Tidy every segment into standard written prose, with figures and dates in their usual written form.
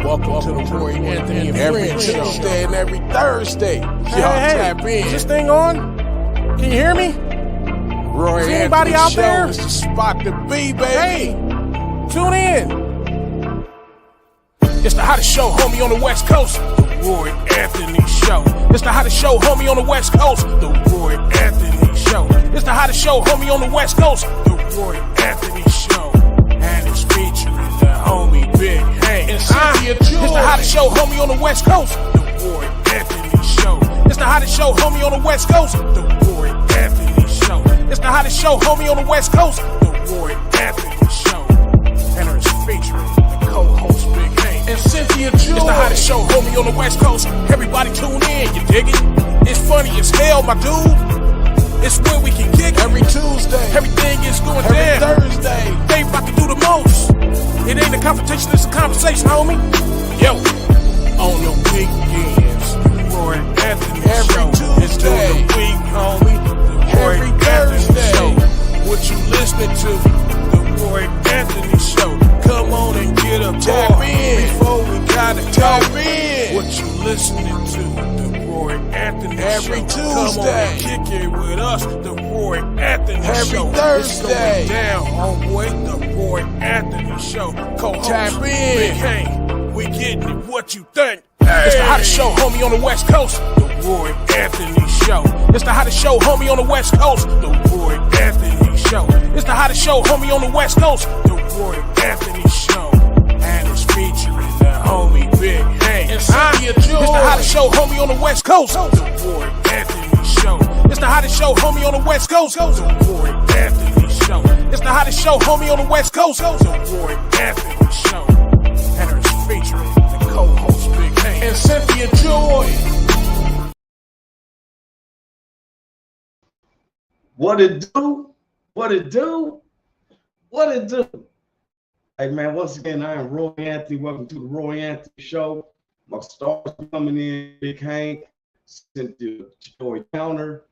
Welcome to the Roy Anthony and every Friends show. Tuesday and every Thursday. Y'all Hey, tap in. is this thing on? Can you hear me? Roy Is Anthony anybody out show there? is the spot to be, baby. Hey, tune in. It's the hottest show, homie, on the West Coast. The Roy Anthony Show. It's the hottest show, homie, on the West Coast. The Roy Anthony Show. It's the hottest show, homie, on the West Coast. The Roy Anthony Show. And it's featuring the homie Big Hank And Cynthia. It's the hottest show, homie, on the West Coast. The Roy Anthony Show. It's the hottest show, homie, on the West Coast. The Roy Anthony Show. It's the hottest show, homie, on the West Coast. The Roy Anthony Show. And it's featuring the co-host Big Hank And Cynthia. It's the hottest show, homie, on the West Coast. Everybody tune in, you dig it? It's funny as hell, my dude. It's where we can kick it. Every Tuesday. Everything is going Every down. Thursday. They about to do the most. It ain't a confrontation, it's a conversation, homie. Yo, on the weekends, the Roy Anthony Every Show. It's Tuesday. during the week, homie. The Roy Every Anthony Thursday. Show. What you listening to? The Roy Anthony Show. Come on and get a Tap in. before we gotta Tap talk. in. What you listening to? The Roy Anthony Every Show. Come on Tuesday. and kick it with us. The Roy Anthony Every Show. Thursday. It's going down, homeboy. The Roy Anthony Show. Co-host Tap in. Big Hank. We getting it. What you think? It's the hottest show, homie, on the West Coast. The Roy Anthony Show. It's the hottest show, homie, on the West Coast. The Roy Anthony Show. It's the hottest show, homie, on the West Coast. The Roy Anthony Show. And it's featuring the homie Big Hank And Cynthia. It's the hottest show, homie, on the West Coast. The Roy Anthony Show. It's the hottest show, homie, on the West Coast. The Roy Anthony Show. It's the hottest show, homie, on the West Coast. The Roy Anthony Show. And it's featuring the co-host Big Hank And Cynthia Joy. What it do? What it do? What it do? Hey man, once again, I am Roy Anthony. Welcome to the Roy Anthony Show. My stars coming in, Big Hank, Cynthia Joy Counter.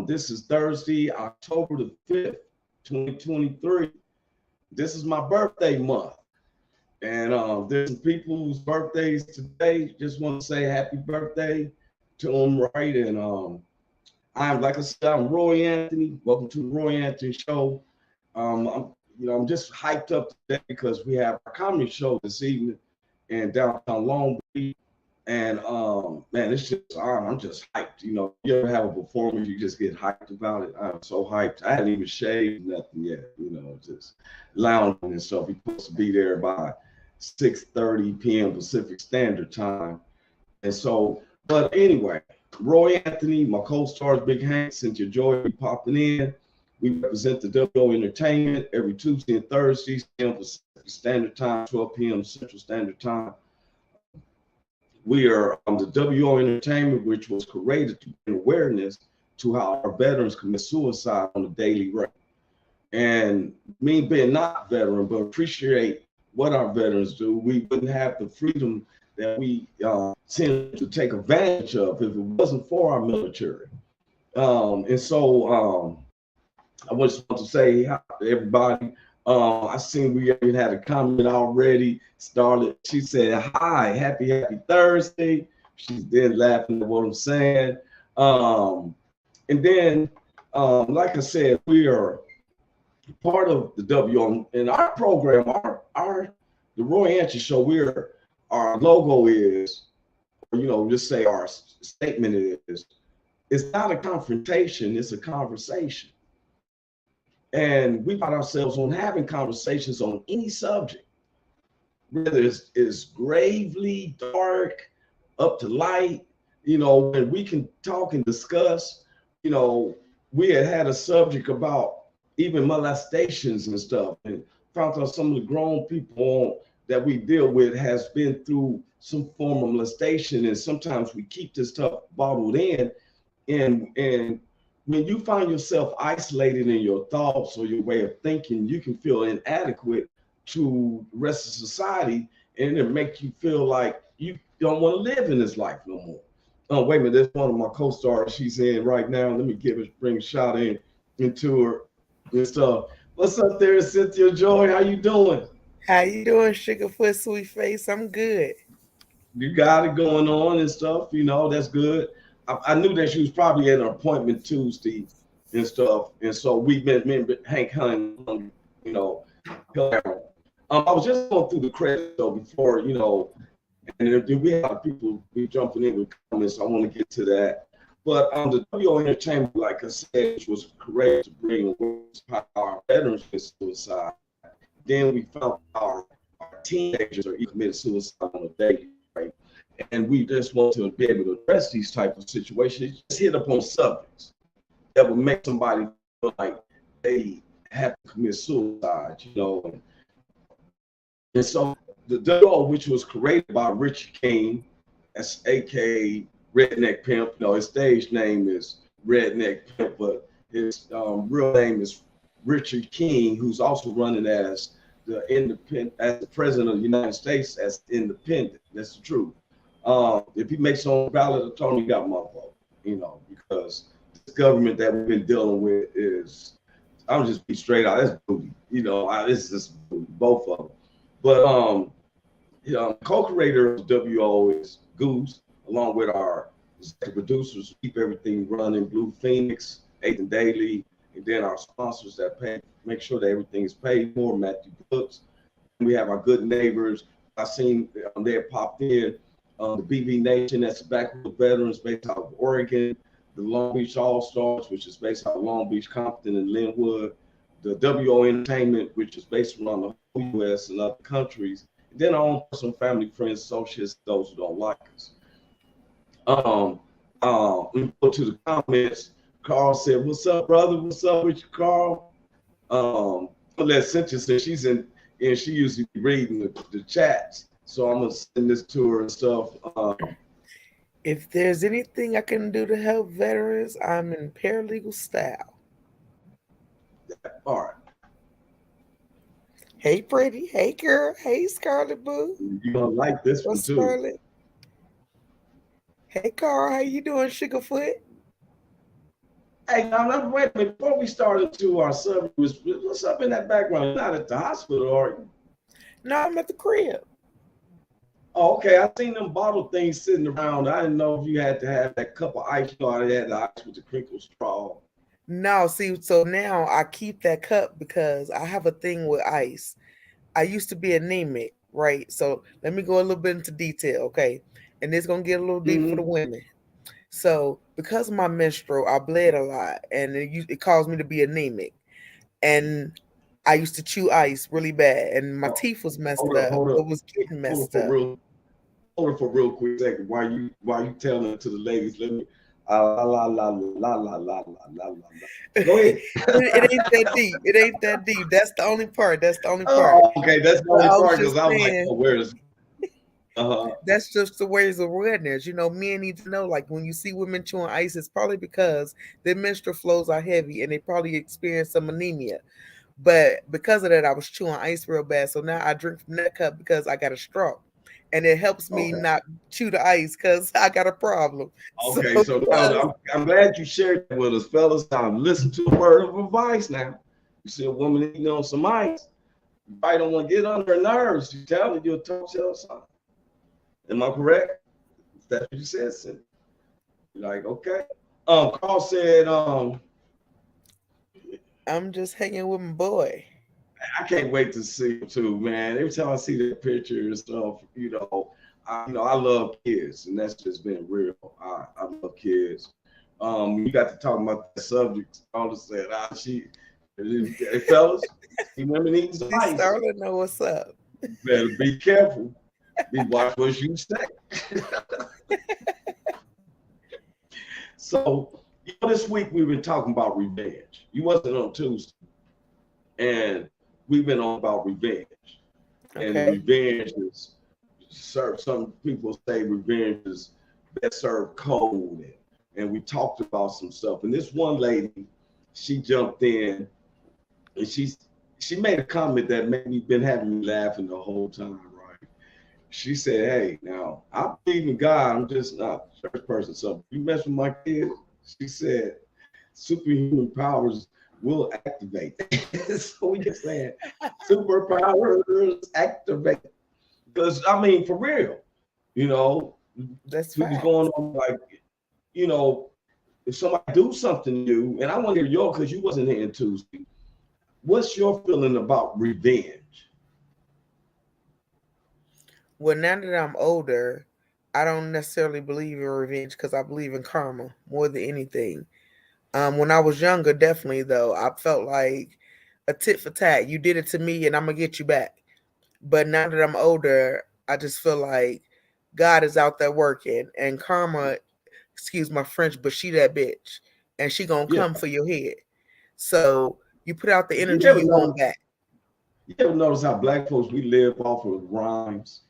This is Thursday, October the 5th, 2023. This is my birthday month. And there's some people whose birthdays today. Just want to say happy birthday to them, right? And like I said, I'm Roy Anthony. Welcome to the Roy Anthony Show. I'm just hyped up today because we have a comedy show this evening in downtown Long Beach. And man, it's just I'm just hyped. You know, you ever have a performance, you just get hyped about it. I'm so hyped. I hadn't even shaved nothing yet. You know, just lounging and stuff. We're supposed to be there by 6:30 p.m. Pacific Standard Time. And so, but anyway, Roy Anthony, my co-stars, Big Hank, Cynthia Joy, be popping in. We represent the WO Entertainment every Tuesday and Thursday, 6 p.m. Pacific Standard Time, 12 p.m. Central Standard Time. We are the WO Entertainment, which was created to bring awareness to how our veterans commit suicide on a daily rate. And me being not veteran, but appreciate what our veterans do, we wouldn't have the freedom that we tend to take advantage of if it wasn't for our military. And so I just want to say hi to everybody. I seen we even had a comment already started. She said, hi, happy Thursday. She's then laughing at what I'm saying. And then, like I said, we are part of the WO in our program, the Roy Anthony Show. Our logo is, just say our statement is, it's not a confrontation, it's a conversation. And we pride ourselves on having conversations on any subject, whether it's gravely dark, up to light, and we can talk and discuss. We had a subject about even molestations and stuff, and found out some of the grown people that we deal with has been through some form of molestation, and sometimes we keep this stuff bottled in, and when you find yourself isolated in your thoughts or your way of thinking, you can feel inadequate to the rest of society, and it make you feel like you don't want to live in this life no more. Oh, wait a minute, there's one of my co-stars. She's in right now. Let me bring a shot into her and stuff. What's up there, Cynthia Joy? How you doing? How you doing, Sugarfoot Sweet Face? I'm good. You got it going on and stuff. That's good. I knew that she was probably at an appointment Tuesday and stuff, and so we've been Hank Hunt, you know. I was just going through the credits though before, and then we have people be jumping in with comments. So I want to get to that. But the WO Entertainment, like I said, was correct to bring awareness to our veterans with suicide. Then we found our teenagers are committed suicide on a daily, right? And we just want to be able to address these type of situations. Just hit upon subjects that will make somebody feel like they have to commit suicide. And so the dog, which was created by Richard King, that's aka Redneck Pimp. His stage name is Redneck Pimp, but his real name is Richard King, who's also running as the president of the United States as independent. That's the truth. If he makes on ballot attorney, he got my vote. Because this government that we've been dealing with is, I'll just be straight out. That's booty. It's just booty, both of them. But co-creator of WO is Goose, along with our producers, keep everything running, Blue Phoenix, Ethan Daly, and then our sponsors that make sure that everything is paid for, Matthew Brooks. We have our good neighbors. I seen they have popped in. The BB Nation, that's the Backwoods Veterans based out of Oregon. The Long Beach All-Stars, which is based out of Long Beach, Compton, and Linwood. The WO Entertainment, which is based around the whole U.S. and other countries. And then our own personal family, friends, associates, those who don't like us. We go to the comments. Carl said, "What's up, brother? What's up with you, Carl?" I'll let Cynthia say she's in, and she usually be reading the chats. So I'm gonna send this to her and stuff. If there's anything I can do to help veterans, I'm in paralegal style. All right. Hey, pretty. Hey, girl. Hey, Scarlet Boo. You're gonna like this one What's too. Scarlet? Hey, Carl. How you doing, Sugarfoot? Hey, now wait a minute. Before we start into our subject, what's up in that background? You're not at the hospital, are you? No, I'm at the crib. Oh, okay. I seen them bottle things sitting around. I didn't know if you had to have that cup of ice. I had the ice with the crinkle straw. No, see, so now I keep that cup because I have a thing with ice. I used to be anemic, right? So let me go a little bit into detail, okay? And it's gonna get a little deep for the women. So because of my menstrual, I bled a lot, and it caused me to be anemic. And I used to chew ice really bad, and my teeth was messed up. It was getting messed up. Hold it for real quick second. While you telling it to the ladies, let me. La la la la la la la la. Go ahead. It ain't that deep. It ain't that deep. That's the only part. That's the only part. Oh, okay, that's the only part because I was like, oh, where is? That's just the ways of awareness. Men need to know, like, when you see women chewing ice, it's probably because their menstrual flows are heavy and they probably experience some anemia. But because of that, I was chewing ice real bad. So now I drink from that cup because I got a straw. And it helps me not chew the ice because I got a problem. Okay, so now I'm glad you shared that with us, fellas. Now listen to a word of advice now. You see a woman eating on some ice, you probably don't want to get on her nerves. You tell her you'll talk to her something. Am I correct? That's what you said, Cynthia. You're like, okay. Carl said, I'm just hanging with my boy. I can't wait to see him too, man. Every time I see that picture and stuff, I love kids, and that's just been real. I love kids. You got to talk about that subject. All said, hey, fellas, see women eating some ice. Starla know what's up. Better be careful. Watch what you say. So, this week we've been talking about revenge. You wasn't on Tuesday, and we've been on about revenge. Okay. And revenge is some people say revenge is best served cold. And we talked about some stuff. And this one lady, she jumped in and she made a comment that made me been having me laughing the whole time, right? She said, "Hey, now I believe in God, I'm just not a church person. So you mess with my kids," she said, "superhuman powers will activate. So we just saying superpowers activate. Because I mean, for real, you know, That's we was fact. going on like, you know, if somebody do something new, and I want to hear your because you wasn't here Tuesday. What's your feeling about revenge? Well, now that I'm older, I don't necessarily believe in revenge because I believe in karma more than anything. When I was younger, definitely though, I felt like a tit for tat. You did it to me, and I'm gonna get you back. But now that I'm older, I just feel like God is out there working, and karma, excuse my French, but she that bitch, and she gonna Yeah. come for your head. So you put out the You energy, ever you want notice, back. you ever notice how black folks we live off of rhymes?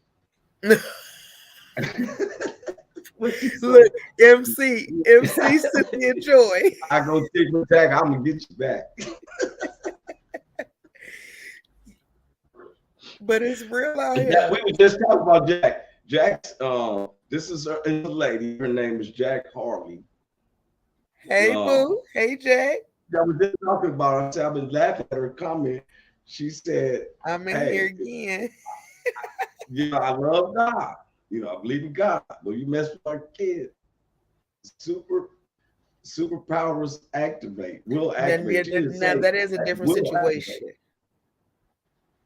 What you say? Look, MC Cynthia Joy. I go take my back, I'm gonna get you back. But it's real out Yeah, here. we were just talking about Jack. Jack's this is a lady, her name is Jack Harley. Hey boo, hey Jay. I was just talking about her. I said, I've been laughing at her comment. She said, I'm in here hey, again. you know, I love God. You know, I believe in God. But you mess with our kids. Superpowers activate, will activate. Now that is a different Will situation. activate.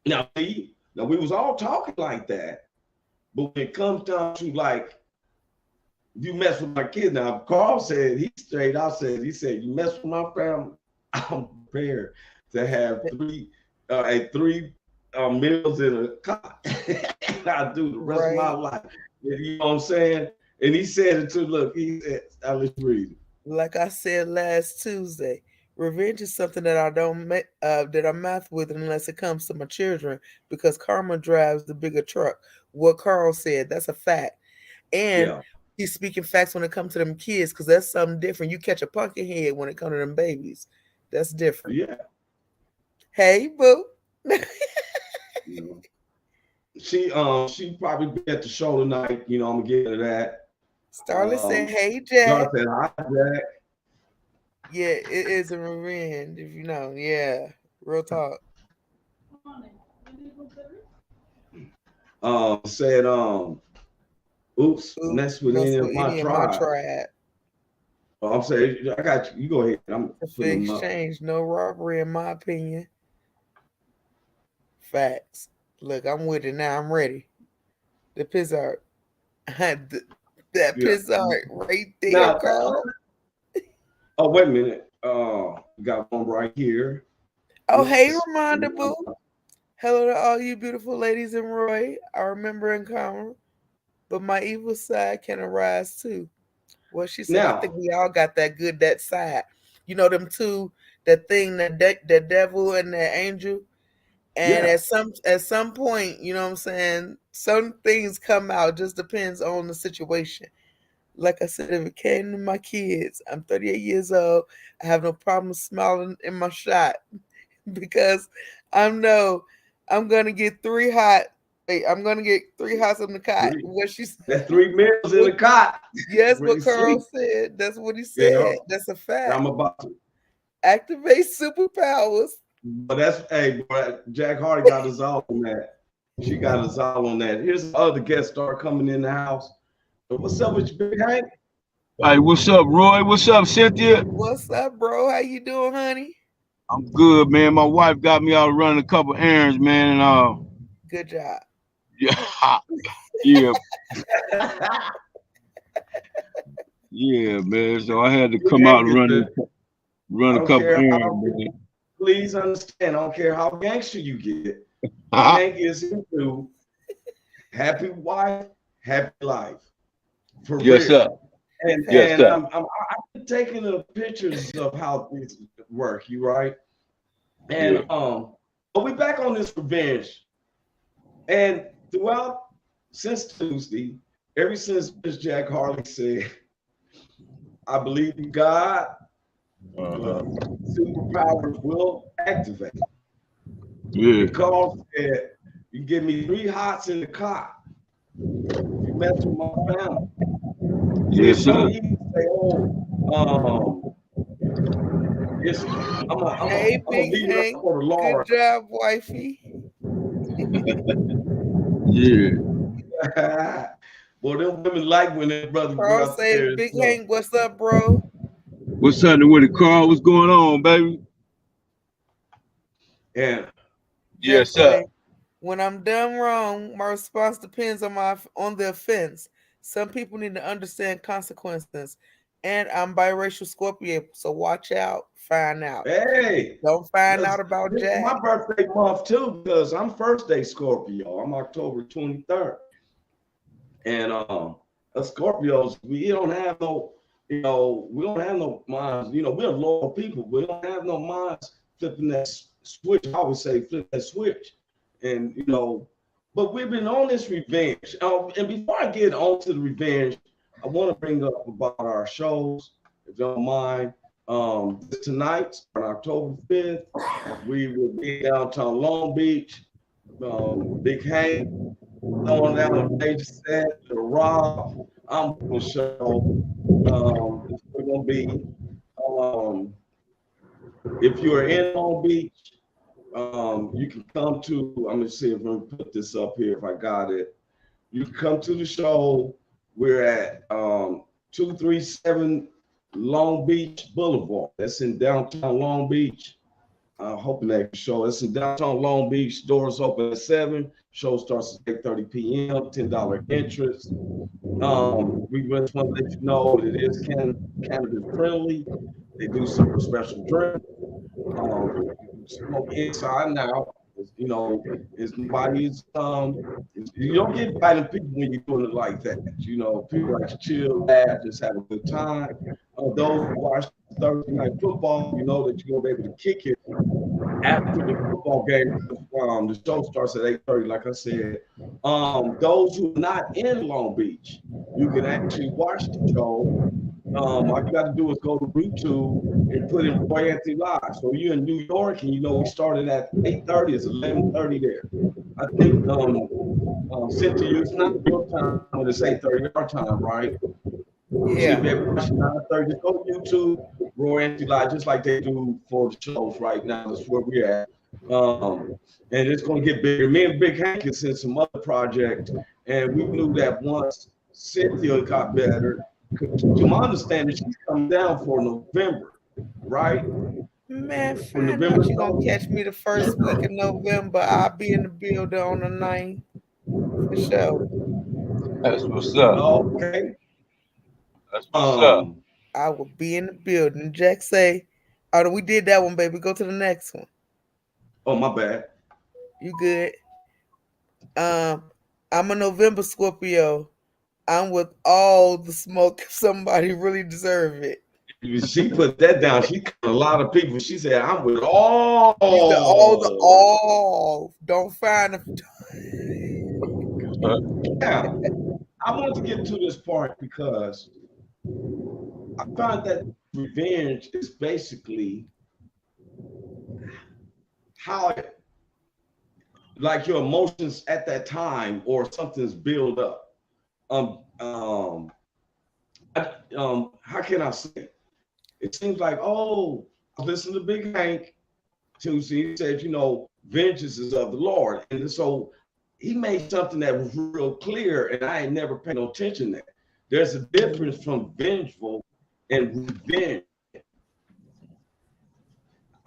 Now, see, now we was all talking like that, but when it comes down to like, you mess with my kids. Now, Carl said he straight out said he said you mess with my family, I'm prepared to have three meals in a cot. I do the rest of my life. You know what I'm saying? And he said it too. Look, he said, "I'll let you read it." Like I said last Tuesday, revenge is something that I don't that I math with unless it comes to my children because karma drives the bigger truck. What Carl said, that's a fact, and Yeah. he's speaking facts when it comes to them kids because that's something different. You catch a pumpkin head when it comes to them babies. That's different. Yeah. Hey, boo. You know. She probably be at the show tonight. You know, I'm gonna get her that. Starlet said, "Hey, Jack." Said, "Hi, Jack." Yeah, it is a revenge, if you know. Yeah, real talk. Said, oops, mess with Mess any with of my any of my tribe. tribe. I'm saying, I got you. You go ahead. I'm Fair exchange, no robbery, in my opinion. Facts. Look, I'm with it now. I'm ready. The piss art. That piss art right there, now, Carl. Oh, wait a minute. Got one right here. Oh, hey, Ramonda Boo. Hello to all you beautiful ladies in Roy. I remember in common, but my evil side can arise too. Well, she said, Now, I think we all got that side. You know, them two, that thing, that devil and that angel. And yeah. at some point, you know what I'm saying, some things come out, just depends on the situation. Like I said, if it came to my kids, I'm 38 years old. I have no problem smiling in my shot because I know I'm gonna get three hot. I'm gonna get three hots in the cot. What she said. That's 3 meals in the cot. Yes, what Carl said. That's what he said. Yeah. That's a fact. I'm about to activate superpowers. But boy, Jack Hardy got us all on that. She got us all on that. Here's the other guest star coming in the house. What's up with you, Big Hank? Hey, what's up, Roy? What's up, Cynthia? What's up, bro? How you doing, honey? I'm good, man. My wife got me out running a couple errands, man, and good job. Yeah, yeah, yeah, man. So I had to come out and run a couple errands, man. Please understand, I don't care how gangster you get. Hank is into happy wife, happy life. For yes, real. Sir. And yes, sir. I'm taking the pictures of how things work, you right? And but we back on this revenge. And throughout since Tuesday, ever since Miss Jack Harley said, I believe in God, superpowers will activate. Yeah. Because said, you give me 3 hots in the car. You mess with my family. Yes, sir. He say, Hey, gonna Big leave it up Hank. for the Good Lord. job, wifey. Yeah. Well, them women like when their brothers go Carl out say, there and Big stuff. Hank, what's up, bro? What's happening with it, Carl? What's going on, baby? And Jack Yes, sir. say, when I'm done wrong, my response depends on the offense. Some people need to understand consequences. And I'm biracial Scorpio, so watch out, find out. hey, Don't find this out about is Jack. my birthday month too, because I'm first day Scorpio. I'm October 23rd. And as Scorpios, we don't have no, we don't have no minds. We're loyal people. We don't have no minds flipping that switch. I always say flip that switch. And but we've been on this revenge. And before I get on to the revenge, I want to bring up about our shows, if you don't mind. Tonight, on October 5th, we will be downtown Long Beach. Big Hank throwing down a major set, the Rob. I'm going to show. We're going to be, if you're in Long Beach, you can come to, I'm going to see if I'm going to put this up here if I got it. You can come to the show. We're at 237 Long Beach Boulevard. That's in downtown Long Beach. I'm hoping they can show. It's in downtown Long Beach. Doors open at 7. Show starts at 8:30 p.m. $10 interest. We just want to let you know it is cannabis friendly. They do serve special drink. Smoke inside now. It's nobody's. You don't get invited people when you're doing it like that. People like to chill, laugh, just have a good time. Those who watch Thursday night football, you know that you're gonna be able to kick it after the football game. The show starts at 8:30, like I said. Those who are not in Long Beach, you can actually watch the show. All you got to do is go to YouTube and put in Roy Anthony Live. So you're in New York, and we started at 8:30. It's 11:30 there. I think Cynthia, it's not your time, but it's 8:30 our time, right? So Yeah. you'll be able to watch 9:30. Just go to YouTube, Roy Anthony Live, just like they do for the shows right now. That's where we're at. And it's going to get bigger. Me and Big Hank is in some other projects, and we knew that once Cynthia got better, to my understanding, she's coming down for November, right? Man, For find November. out you're going to catch me the first week of November. I'll be in the building on the 9th. For sure. That's what's up. Okay. That's what's up. I will be in the building. Jack say, oh, we did that one, baby. Go to the next one. Oh, my bad. You good? I'm a November Scorpio. I'm with all the smoke if somebody really deserve it. She put that down. She cut a lot of people. She said, I'm with all. All. Don't find them. Now, I want to get to this part because I find that revenge is basically how like your emotions at that time or something's built up. How can I say? It seems like, I listened to Big Hank Tuesday. He said, vengeance is of the Lord. And so he made something that was real clear, and I ain't never paid no attention to that. There's a difference from vengeful and revenge.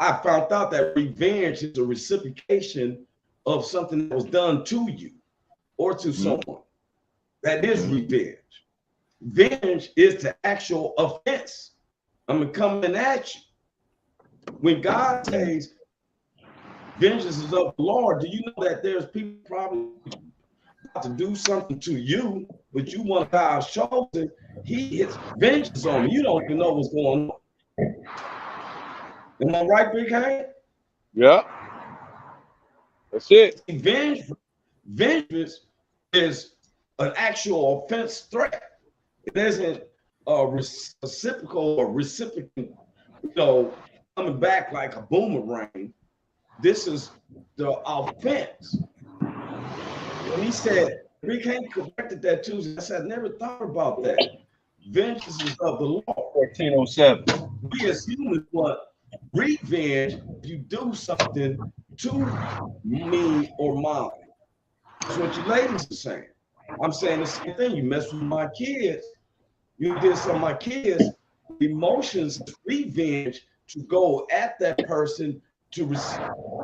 I found out that revenge is a reciprocation of something that was done to you or to someone. That is revenge. Vengeance is the actual offense. I'm coming at you. When God says vengeance is of the Lord, do you know that there's people probably about to do something to you, but you want God's chosen? He hits vengeance on you. You don't even know what's going on. Am I right, Big Hank? Yeah. That's it. Vengeance is an actual offense threat. It isn't a reciprocal or recipient, coming back like a boomerang. This is the offense. When he said, Rick Hank corrected that Tuesday, I said, I never thought about that. Vengeance is of the Lord. 1407. We as humans want revenge if you do something to me or mine. That's what you ladies are saying. I'm saying the same thing. You mess with my kids, you did some of my kids, emotions, revenge to go at that person to receive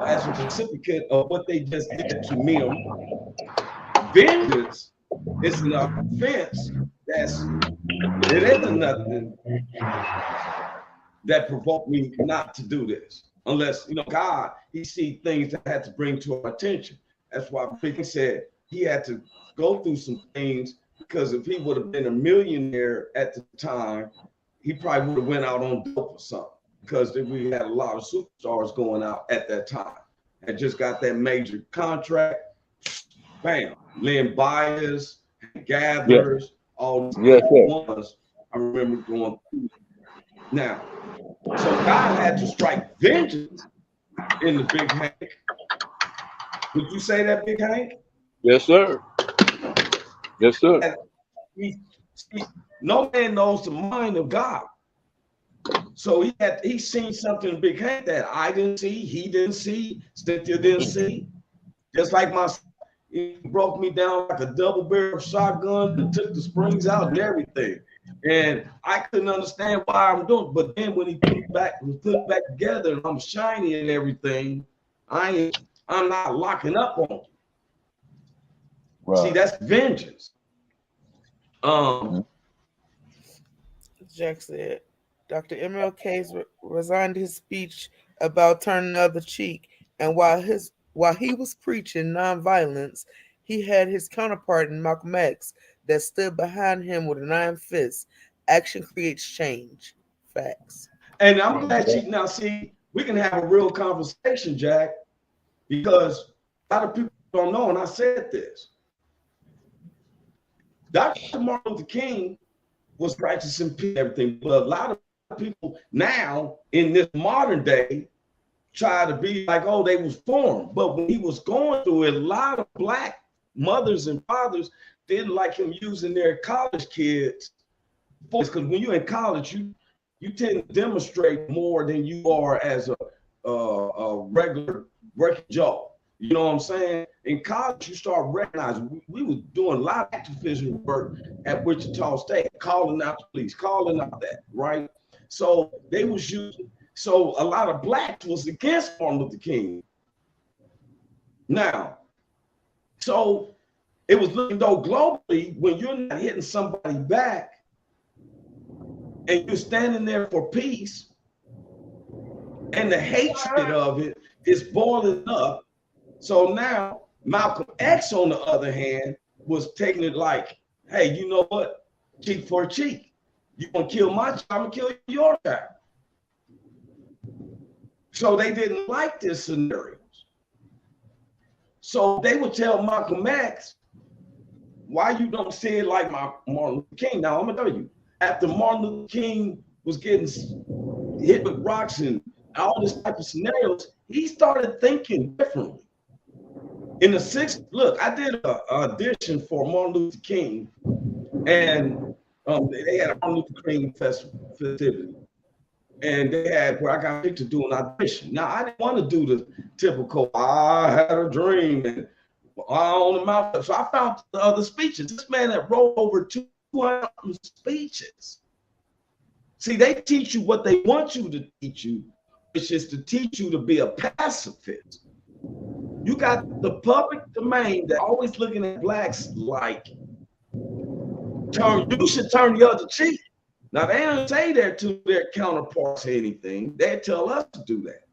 as a recipient of what they just did to me or mine. Vengeance is an offense it isn't nothing that provoked me not to do this. Unless, God, he see things that had to bring to our attention. That's why freaking said he had to go through some things, because if he would have been a millionaire at the time, he probably would have went out on dope or something, because we had a lot of superstars going out at that time and just got that major contract. Bam, Lynn Byers, Gathers, all these ones I remember going through. Now, so God had to strike vengeance in the Big Hank. Would you say that, Big Hank? Yes, sir. Yes, sir. No man knows the mind of God. So he seen something in Big Hank that I didn't see, he didn't see, Cynthia didn't see. Just like he broke me down like a double-barrel shotgun and took the springs out and everything. And I couldn't understand why I'm doing it. But then when he put it back together and I'm shiny and everything, I'm not locking up on you. Right. See, that's vengeance. Jack said, Dr. MLK resigned his speech about turning the other cheek, and while he was preaching nonviolence, he had his counterpart in Malcolm X that stood behind him with an iron fist. Action creates change. Facts. And I'm glad now see, we can have a real conversation, Jack, because a lot of people don't know, and I said this. Dr. Martin Luther King was practicing peace and everything, but a lot of people now in this modern day try to be like, oh, they was formed. But when he was going through it, a lot of Black mothers and fathers didn't like him using their college kids. Because when you're in college, you tend to demonstrate more than you are as a regular working job. You know what I'm saying? In college, you start recognizing we were doing a lot of activism work at Wichita State, calling out the police, calling out that, right? So they was using, so a lot of Blacks was against Martin Luther King. Now, so it was looking though globally, when you're not hitting somebody back and you're standing there for peace, and the hatred of it is boiling up. So now Malcolm X, on the other hand, was taking it like, hey, you know what? Cheek for cheek. You gonna kill my child, I'm gonna kill your child. So they didn't like this scenarios. So they would tell Malcolm X, why you don't say it like Martin Luther King? Now I'm gonna tell you, after Martin Luther King was getting hit with rocks and all this type of scenarios, he started thinking differently. In the '60s, look, I did an audition for Martin Luther King, and they had a Martin Luther King festivity, and they had where I got picked to do an audition. Now I didn't want to do the typical "I had a dream" and on the mouth. So I found the other speeches. This man that wrote over 200 speeches. See, they teach you what they want you to teach you, which is to teach you to be a pacifist. You got the public domain that always looking at Blacks like, you should turn the other cheek. Now, they don't say that to their counterparts or anything. They tell us to do that.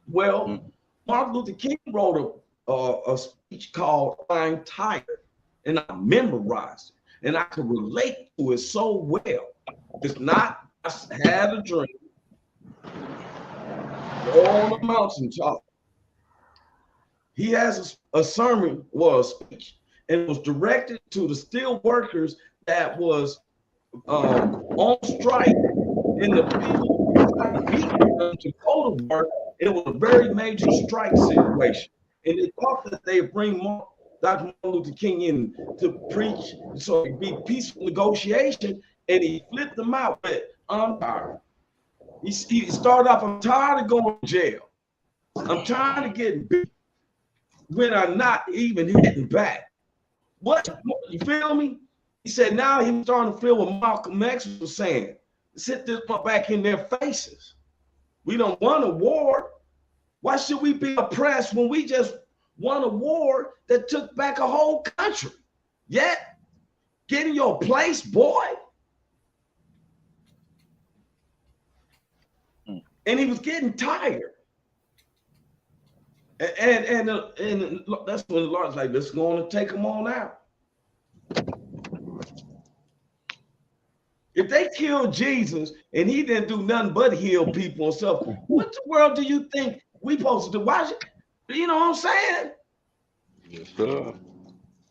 Well, Martin Luther King wrote a speech called "I'm Tired," and I memorized it, and I could relate to it so well. It's not, I had a dream on the mountaintop. He has a sermon, or a speech, and it was directed to the steel workers that was on strike, and the people beat them to go to work. It was a very major strike situation, and they thought that they bring Dr. Martin Luther King in to preach, so it'd be peaceful negotiation, and he flipped them out with, "I'm tired." He started off, I'm tired of going to jail. I'm tired of getting beat when I'm not even hitting back. What? You feel me? He said now he was starting to feel what Malcolm X was saying. Sit this back in their faces. We don't want a war. Why should we be oppressed when we just won a war that took back a whole country? Yet, get in your place, boy. And he was getting tired. And that's when the Lord's like, let's go on and take them on out. If they killed Jesus and he didn't do nothing but heal people and stuff, what the world do you think we supposed to do? Why should, you know what I'm saying? Yes, sir.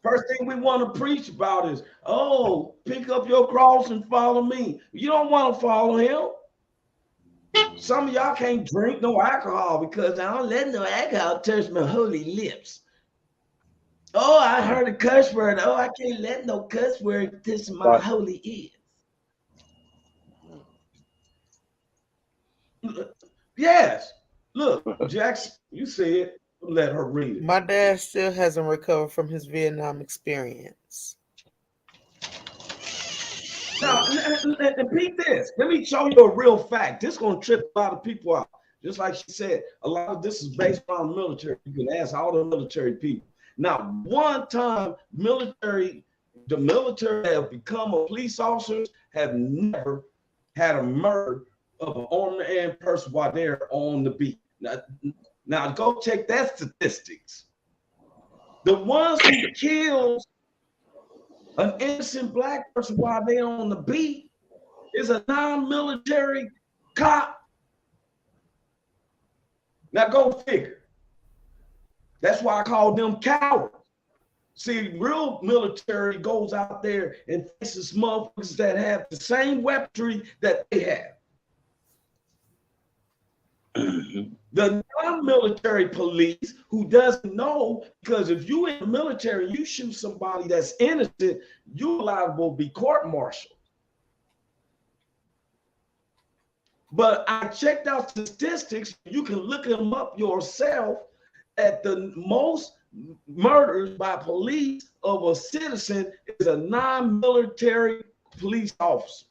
First thing we want to preach about is, oh, pick up your cross and follow me. You don't want to follow him. Some of y'all can't drink no alcohol because I don't let no alcohol touch my holy lips. Oh, I heard a cuss word. Oh, I can't let no cuss word touch my holy ears. Yes. Look, Jackson, you said, let her read it. My dad still hasn't recovered from his Vietnam experience. Now, repeat this. Let me show you a real fact. This is going to trip a lot of people out. Just like she said, a lot of this is based on military. You can ask all the military people. Now, one time, the military have become a police officers have never had a murder of an unarmed person while they're on the beat. Now go check that statistics. The ones who kills an innocent black person while they're on the beat is a non-military cop. Now go figure. That's why I call them cowards. See, real military goes out there and faces motherfuckers that have the same weaponry that they have. The non-military police who doesn't know, because if you in the military, you shoot somebody that's innocent, you're liable to be court-martialed. But I checked out statistics, you can look them up yourself, at the most murders by police of a citizen is a non-military police officer.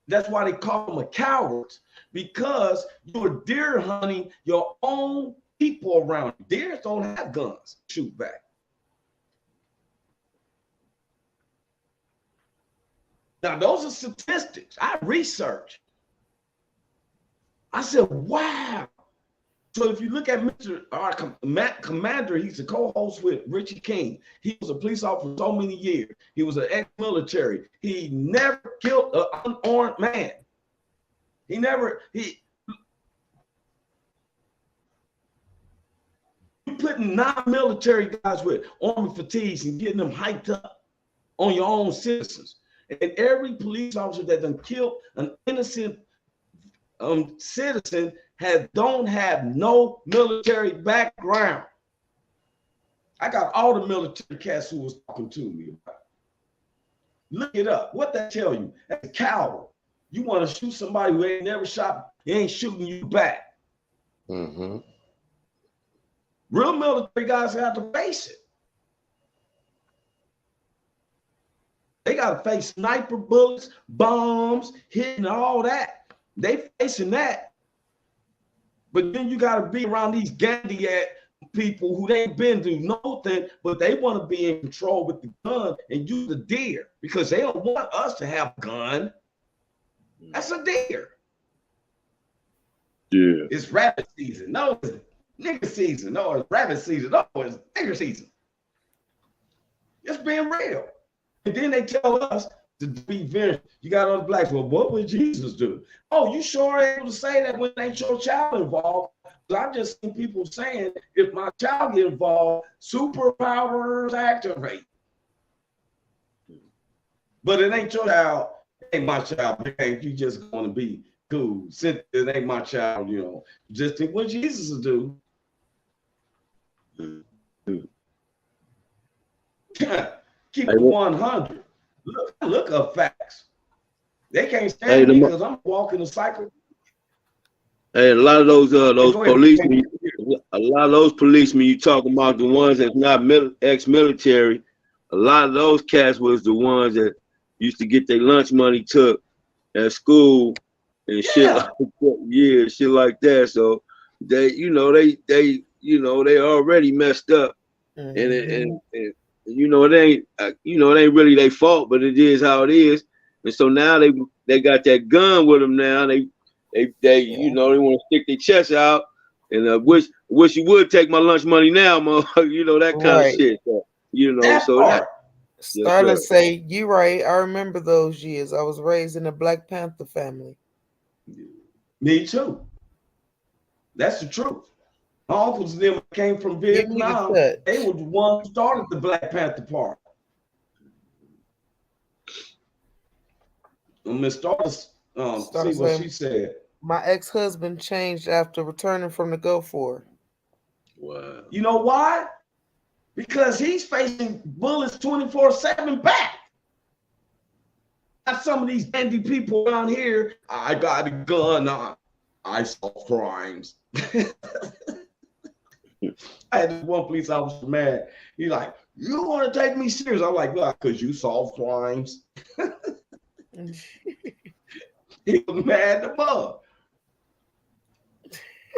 That's why they call them a cowards, because you're deer hunting your own people around. Deers don't have guns to shoot back. Now, those are statistics. I researched. I said, wow. So if you look at our commander, he's a co-host with Richie King. He was a police officer for so many years. He was an ex-military. He never killed an unarmed man. You putting non-military guys with army fatigues and getting them hyped up on your own citizens. And every police officer that done killed an innocent citizen don't have no military background. I got all the military cats who was talking to me about it. Look it up. What that tell you? That's a coward. You want to shoot somebody who ain't never shot, he ain't shooting you back. Mm-hmm. Real military guys have to face it. They got to face sniper bullets, bombs, hitting all that. They facing that. But then you got to be around these Gandhiat people who ain't been through nothing, but they want to be in control with the gun and use the deer because they don't want us to have a gun. That's a deer. Yeah. It's rabbit season. No, it's nigger season. No, it's rabbit season. No, it's nigger season. It's being real. And then they tell us to be very, you got other blacks. Well, what would Jesus do? Oh, you sure able to say that when ain't your child involved? I've just seen people saying if my child get involved, superpowers activate. But it ain't your child, it ain't my child. Ain't you just going to be cool? Cynthia, it ain't my child, you know. Just think what Jesus will do. Keep it 100. Look up facts. They can't stand me because I'm walking a cycle. Hey, a lot of those Go ahead. policemen, a lot of those policemen you talking about, the ones that's not ex-military, a lot of those cats was the ones that used to get their lunch money took at school and shit like that. Yeah, shit like that. So they, they already messed up, and it ain't really their fault, but it is how it is. And so now they got that gun with them now. They they want to stick their chest out, and wish you would take my lunch money now, motherfucker. That kind of shit. So, Starla say, you right. I remember those years. I was raised in a Black Panther family. Me too. That's the truth. My uncles and them came from Vietnam. They were the ones who started the Black Panther Party. Miss Starla, see what she said. My ex-husband changed after returning from the Gulf War. Wow. You know why? Because he's facing bullets 24/7 back. Not some of these dandy people around here. I got a gun. I solve crimes. I had this one police officer mad. He's like, "You want to take me serious?" I'm like, "Well, because you solve crimes." He was mad above.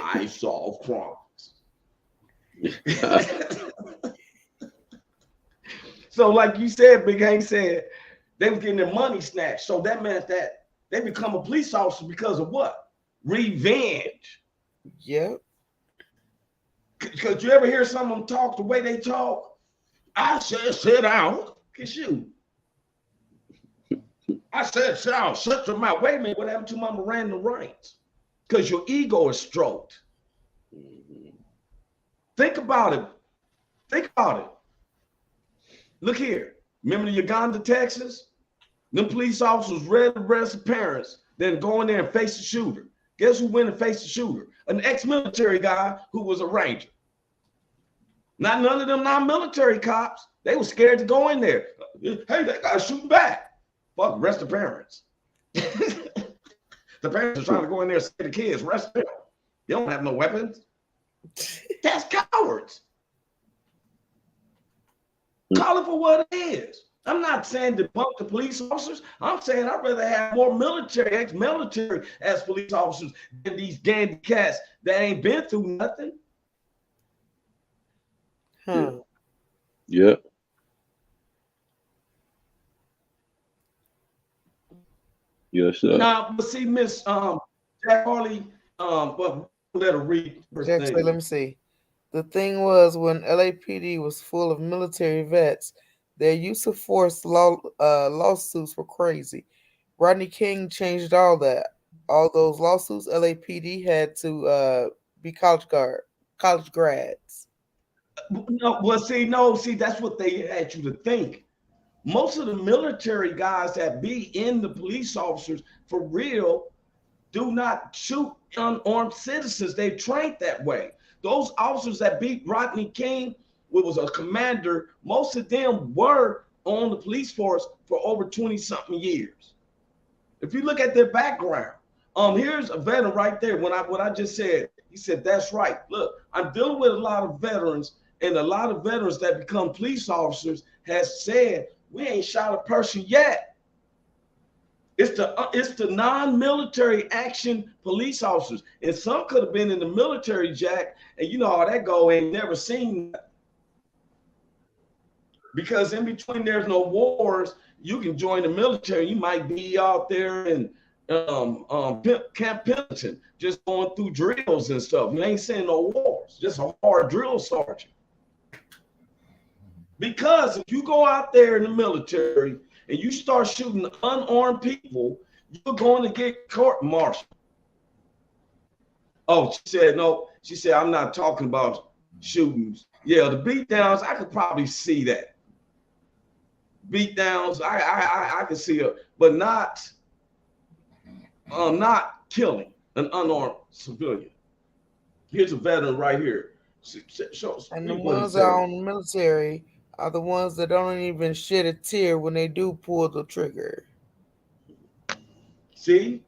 I solve crimes. So, like you said, Big Hank said, they were getting their money snatched. So that meant that they become a police officer because of what? Revenge. Yep. Because you ever hear some of them talk the way they talk? I said, sit down. Kiss you. I said, sit down. Shut your mouth. Wait a minute. What happened to my Miranda rights? Because your ego is stroked. Think about it. Think about it. Look here. Remember the Uganda, Texas? Them police officers read the arrest the parents, then go in there and face the shooter. Guess who went and faced the shooter? An ex-military guy who was a ranger. Not none of them non-military cops. They were scared to go in there. Hey, that guy's shooting back. Fuck, arrest the parents. The parents are trying to go in there and say to the kids, arrest them. They don't have no weapons. That's cowards. Call it for what it is. I'm not saying debunk the police officers. I'm saying I'd rather have more military, ex-military as police officers than these dandy cats that ain't been through nothing. Yeah. Yes, sir. Now, but see, Miss Jack Harley, but let her read her Jack, thing. let me see. The thing was, when LAPD was full of military vets, their use of force lawsuits were crazy. Rodney King changed all that. All those lawsuits, LAPD had to be college grads. No, see, that's what they had you to think. Most of the military guys that be in the police officers for real do not shoot unarmed citizens. They trained that way. Those officers that beat Rodney King, who was a commander, most of them were on the police force for over 20-something years. If you look at their background, here's a veteran right there. What I just said, he said, that's right. Look, I'm dealing with a lot of veterans, and a lot of veterans that become police officers has said, we ain't shot a person yet. It's the non-military action police officers. And some could have been in the military, Jack, and you know how that go, ain't never seen that. Because in between there's no wars, you can join the military. You might be out there in Camp Pendleton, just going through drills and stuff. You ain't seeing no wars, just a hard drill sergeant. Because if you go out there in the military and you start shooting unarmed people, you're going to get court-martialed. Oh, she said, no. She said, I'm not talking about shootings. Yeah, the beatdowns, I could probably see that. Beatdowns, I can see it, but not killing an unarmed civilian. Here's a veteran right here. And the ones that are on the military are the ones that don't even shed a tear when they do pull the trigger. See?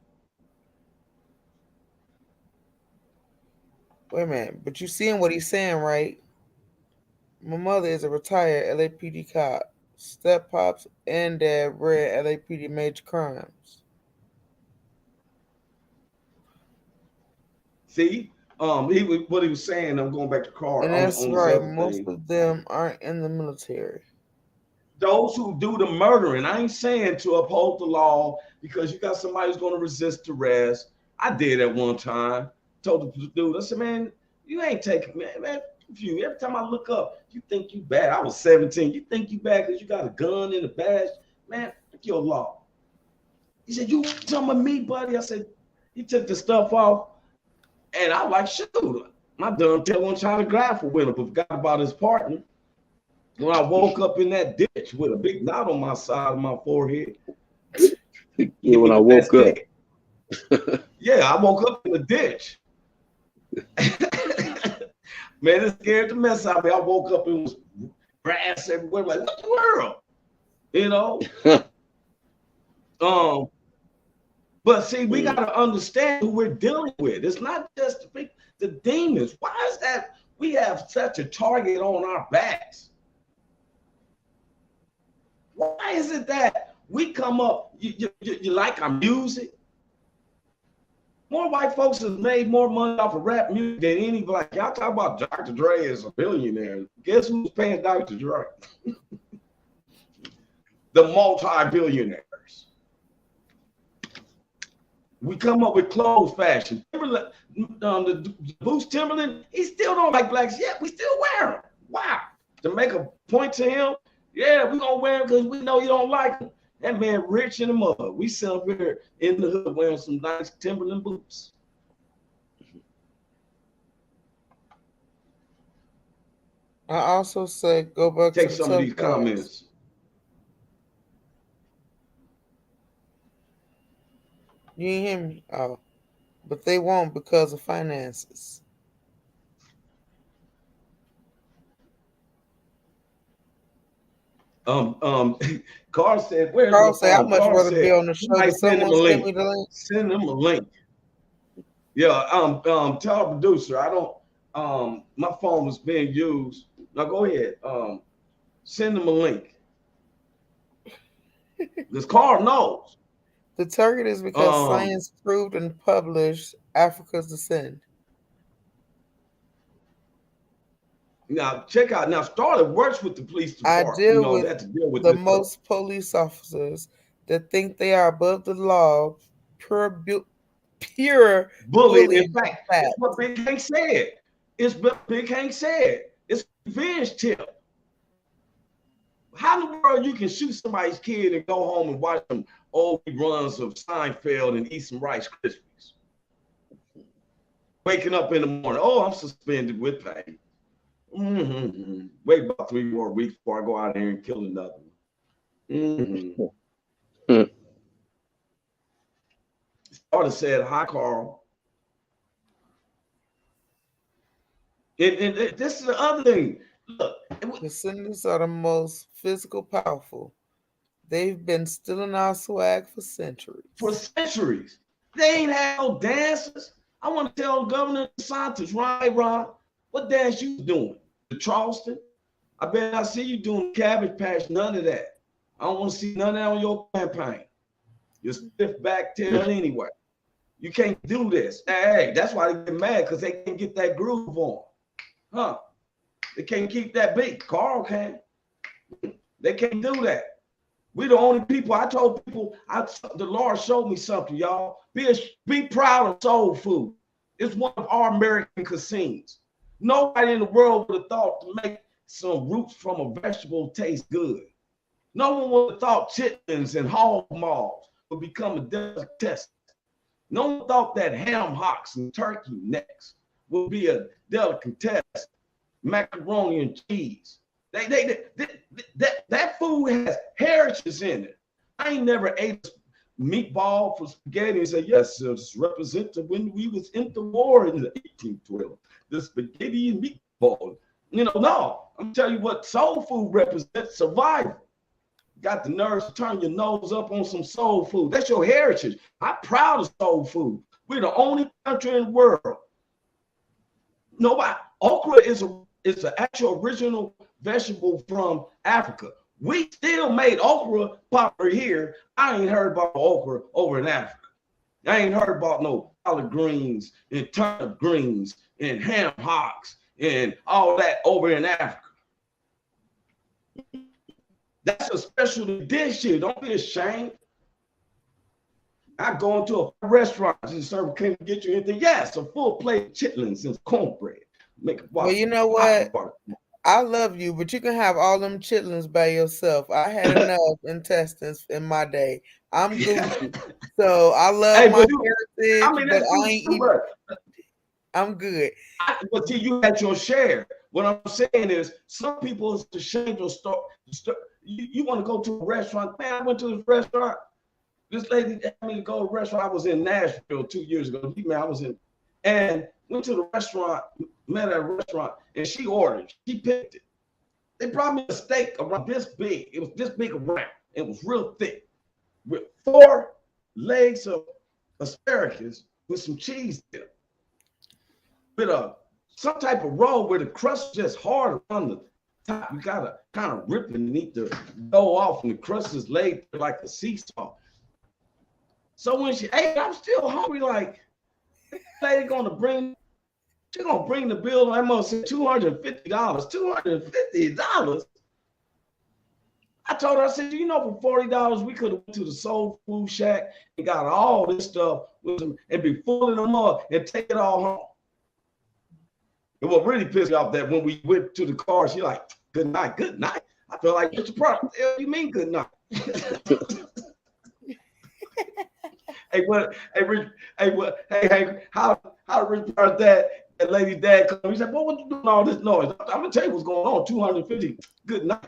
Wait a minute, but you seeing what he's saying, right? My mother is a retired LAPD cop. Step pops and dad read LAPD major crimes. See, what he was saying. I'm going back to Carl And that's on this right. other Most thing. of them aren't in the military. Those who do the murdering, I ain't saying to uphold the law because you got somebody who's going to resist arrest. I did at one time. Told the dude, I said, man, you ain't taking, man, you. Every time I look up, you think you bad. I was 17. You think you bad because you got a gun and a badge? Man, fuck your law. He said, you talking about me, buddy? I said, he took the stuff off. And I like, shoot, my dumb tail wasn't trying to grapple with him, but forgot about his partner. When I woke up in that ditch with a big knot on my side of my forehead. Yeah, when I woke up. Yeah, I woke up in the ditch. Man, it scared the mess out of me. I woke up and it was grass everywhere. Like, what the world? You know? But see, we got to understand who we're dealing with. It's not just the demons. Why is that we have such a target on our backs? Why is it that we come up, you like our music? More white folks have made more money off of rap music than any black. Y'all talk about Dr. Dre as a billionaire. Guess who's paying Dr. Dre? The multi-billionaires. We come up with clothes fashion. Timberland, the Boots Timberland, he still don't like blacks yet. We still wear them. Wow. To make a point to him, yeah, we gonna wear them because we know you don't like them. That man rich in the mud. We sit up here in the hood wearing some nice Timberland boots. I also say go back Take to some of these comments. You ain't hear me? Oh. But they won't because of finances. Carl said, where's Carl said, I much Carl rather said, be on the show than someone send me the link. Send him a link. Yeah, tell our producer, I don't, my phone was being used. Now go ahead, send him a link. Because Carl knows. The target is because science proved and published Africa's descent. Now check out. Now Starlet works with the police department. I deal with the most police officers that think they are above the law, pure bullying. In fact, that's what Big Hank said. It's Big Hank said. It's revenge tip. How in the world you can shoot somebody's kid and go home and watch some old reruns of Seinfeld and eat some Rice Krispies? Waking up in the morning, oh, I'm suspended with pay. Wait about 3 more weeks before I go out there and kill another one. Starter said, hi, Carl. And this is the other thing. Look, descendants are the most physical powerful. They've been stealing our swag for centuries. They ain't had no dances. I want to tell Governor DeSantis, Ron, what dance you doing? The Charleston? I bet I see you doing Cabbage Patch, none of that. I don't want to see none of that on your campaign. You're stiff back tail anyway. You can't do this. Hey, that's why they get mad, because they can't get that groove on. Huh? They can't keep that beat. Carl can. They can't do that. We the only people. I told people, the Lord showed me something, y'all. Be proud of soul food. It's one of our American cuisines. Nobody in the world would have thought to make some roots from a vegetable taste good. No one would have thought chitlins and hog maws would become a delicatessen. No one thought that ham hocks and turkey necks would be a delicatessen. Macaroni and cheese. That food has heritage in it. I ain't never ate meatball for spaghetti and said, yes, it's represented when we was in the war in the 1812. The spaghetti and meatball. No. I'm telling you what soul food represents: survival. Got the nerves to turn your nose up on some soul food. That's your heritage. I'm proud of soul food. We're the only country in the world Nobody. Okra is an actual original vegetable from Africa. We still made okra popular here. I ain't heard about okra over in Africa. I ain't heard about no collard greens and turnip greens and ham hocks and all that over in Africa. That's a specialty dish here. Don't be ashamed. I go into a restaurant and the server can't get you anything. Yes, a full plate of chitlins and cornbread. Well, you know what? I love you, but you can have all them chitlins by yourself. I had enough intestines in my day. I'm goofy. So I love my heritage, but I ain't eating. I'm good. But see, you had your share. What I'm saying is, some people is ashamed to start. You want to go to a restaurant? Man, I went to this restaurant. This lady had me to go to a restaurant. I was in Nashville 2 years ago. Man, I was in, and went to the restaurant, met at a restaurant, and she ordered. She picked it. They brought me a steak around this big. It was this big around. It was real thick, with 4 legs of asparagus with some cheese dip, with some type of roll where the crust is just hard on the top. You gotta kind of rip it and eat the dough off, and the crust is laid like a seesaw. So when she ate, I'm still hungry. Like, this lady she's gonna bring the bill. I must say $250. $250. I told her, I said, you know, for $40, we could have went to the Soul Food Shack and got all this stuff with them and be fooling them up and take it all home. And what really pissed me off that when we went to the car, she like, good night, good night. I felt like, Mr. Product, what the hell you mean good night? Hey, what? Hey, Rich. Hey, what? Hey, how Rich Product that lady's dad come? He said, "Well, what you doing all this noise?" I'm gonna tell you what's going on. 250. Good night.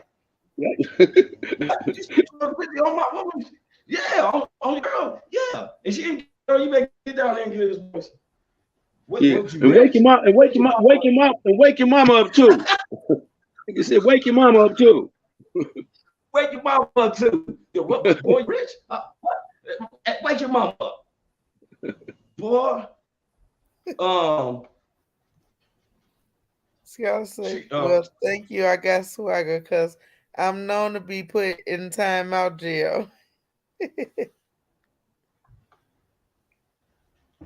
Yeah. 250 on my woman. Yeah, on your girl. Yeah, and she ain't. Girl, you better get down there and get this voice. And wake him up, and wake your mama up too. You said, wake your mama up too. Wake your mama up too. What, boy, Rich? What? Wake your mama up, boy. See, I say, well, thank you. I got swagger because I'm known to be put in timeout jail.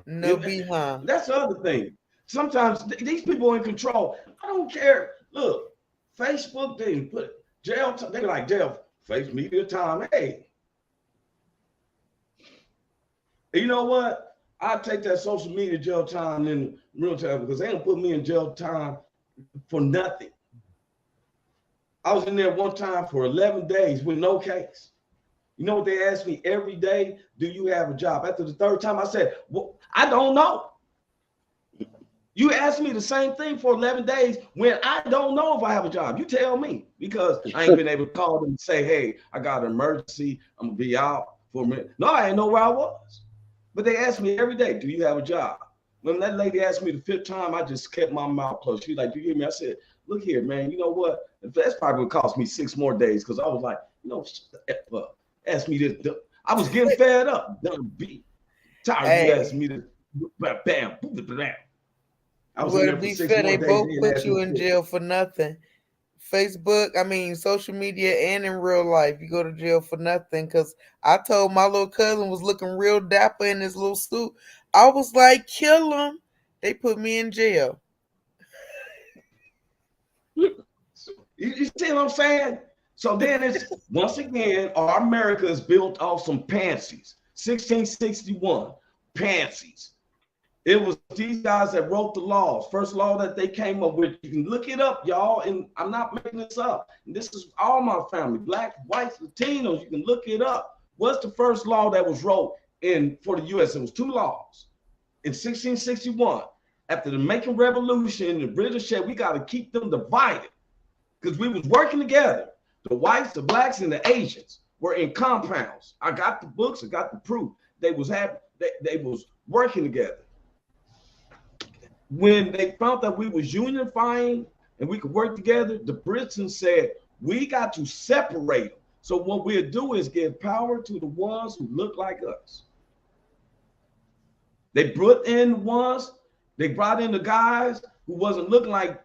No behind. That's the other thing. Sometimes these people are in control. I don't care. Look, Facebook, they put jail. They like jail. Face media time. Hey, you know what? I take that social media jail time in real time because they don't put me in jail time for nothing. I was in there one time for 11 days with no case. You know what they asked me every day? Do you have a job? After the 3rd time, I said, well, I don't know. You asked me the same thing for 11 days when I don't know if I have a job. You tell me, because I ain't been able to call them and say, hey, I got an emergency. I'm going to be out for a minute. No, I ain't know where I was. But they asked me every day, do you have a job? When that lady asked me the 5th time, I just kept my mouth closed. She was like, do you hear me? I said, look here, man, you know what? That's probably would cost me 6 more days because I was like, you know, ask me this. I was getting fed up. Done beat. Tired you asked me to bam, bam. I was to be fair, they both put you in jail for nothing. Facebook, I mean, social media and in real life, you go to jail for nothing. Because I told my little cousin was looking real dapper in his little suit. I was like, kill him. They put me in jail. You see what I'm saying? So then it's, once again, our America is built off some pansies. 1661, pansies. It was these guys that wrote the laws. First law that they came up with. You can look it up, y'all, and I'm not making this up. And this is all my family, Black, whites, Latinos. You can look it up. What's the first law that was wrote in for the U.S.? It was 2 laws. In 1661, after the Macon Revolution, the British said we got to keep them divided because we was working together. The whites, the blacks, and the Asians were in compounds. I got the books. I got the proof. They was working together. When they found that we was unifying and we could work together, the Britons said, we got to separate them. So what we'll do is give power to the ones who look like us. They brought in ones They brought in the guys who wasn't looking like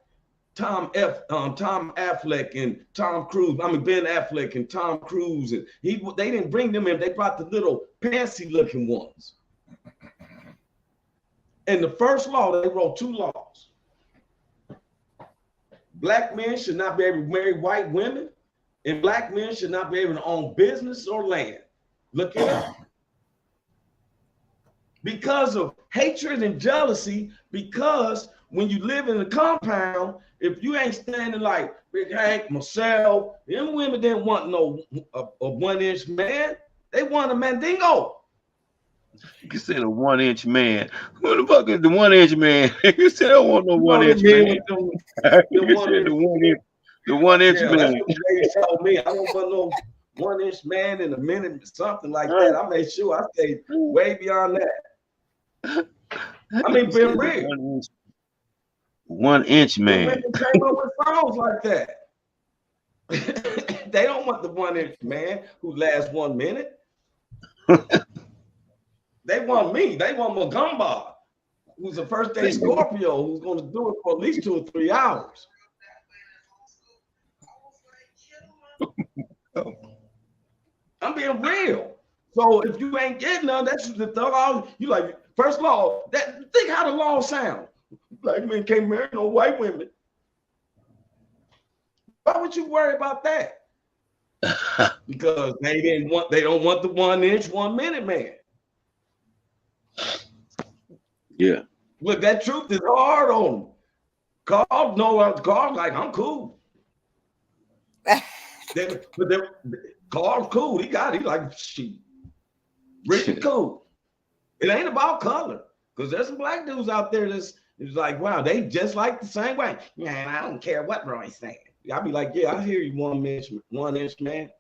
Tom Affleck and Tom Cruise. I mean Ben Affleck and Tom Cruise, and they didn't bring them in. They brought the little fancy looking ones. In the first law, they wrote 2 laws. Black men should not be able to marry white women, and black men should not be able to own business or land. Look it up. Because of hatred and jealousy, because when you live in a compound, if you ain't standing like Big Hank, myself, them women didn't want a 1-inch man. They want a mandingo. You said a 1-inch man. Who the fuck is the 1-inch man? You said I don't want no 1-inch man. You said the 1-inch man. That's what they told me. I don't want no 1-inch man in a minute, something like that. I made sure I stayed way beyond that. I mean, been real. 1-inch man. Women came up with songs like that. They don't want the 1-inch man who lasts 1 minute. They want me. They want Magumba, who's a first day Scorpio, who's going to do it for at least 2 or 3 hours. I'm being real. So if you ain't getting none, that's the thought. You like first law. Think how the law sound. Black men can't marry no white women. Why would you worry about that? Because they don't want the 1-inch 1 minute man. Yeah. Look, that truth is hard on them. Carl like, I'm cool. Carl's cool. He like, shit. Rich and cool. It ain't about color. Because there's some black dudes out there that's like, wow, they just like the same way. Man, I don't care what Roy's saying. I'll be like, yeah, I hear you, 1-inch man.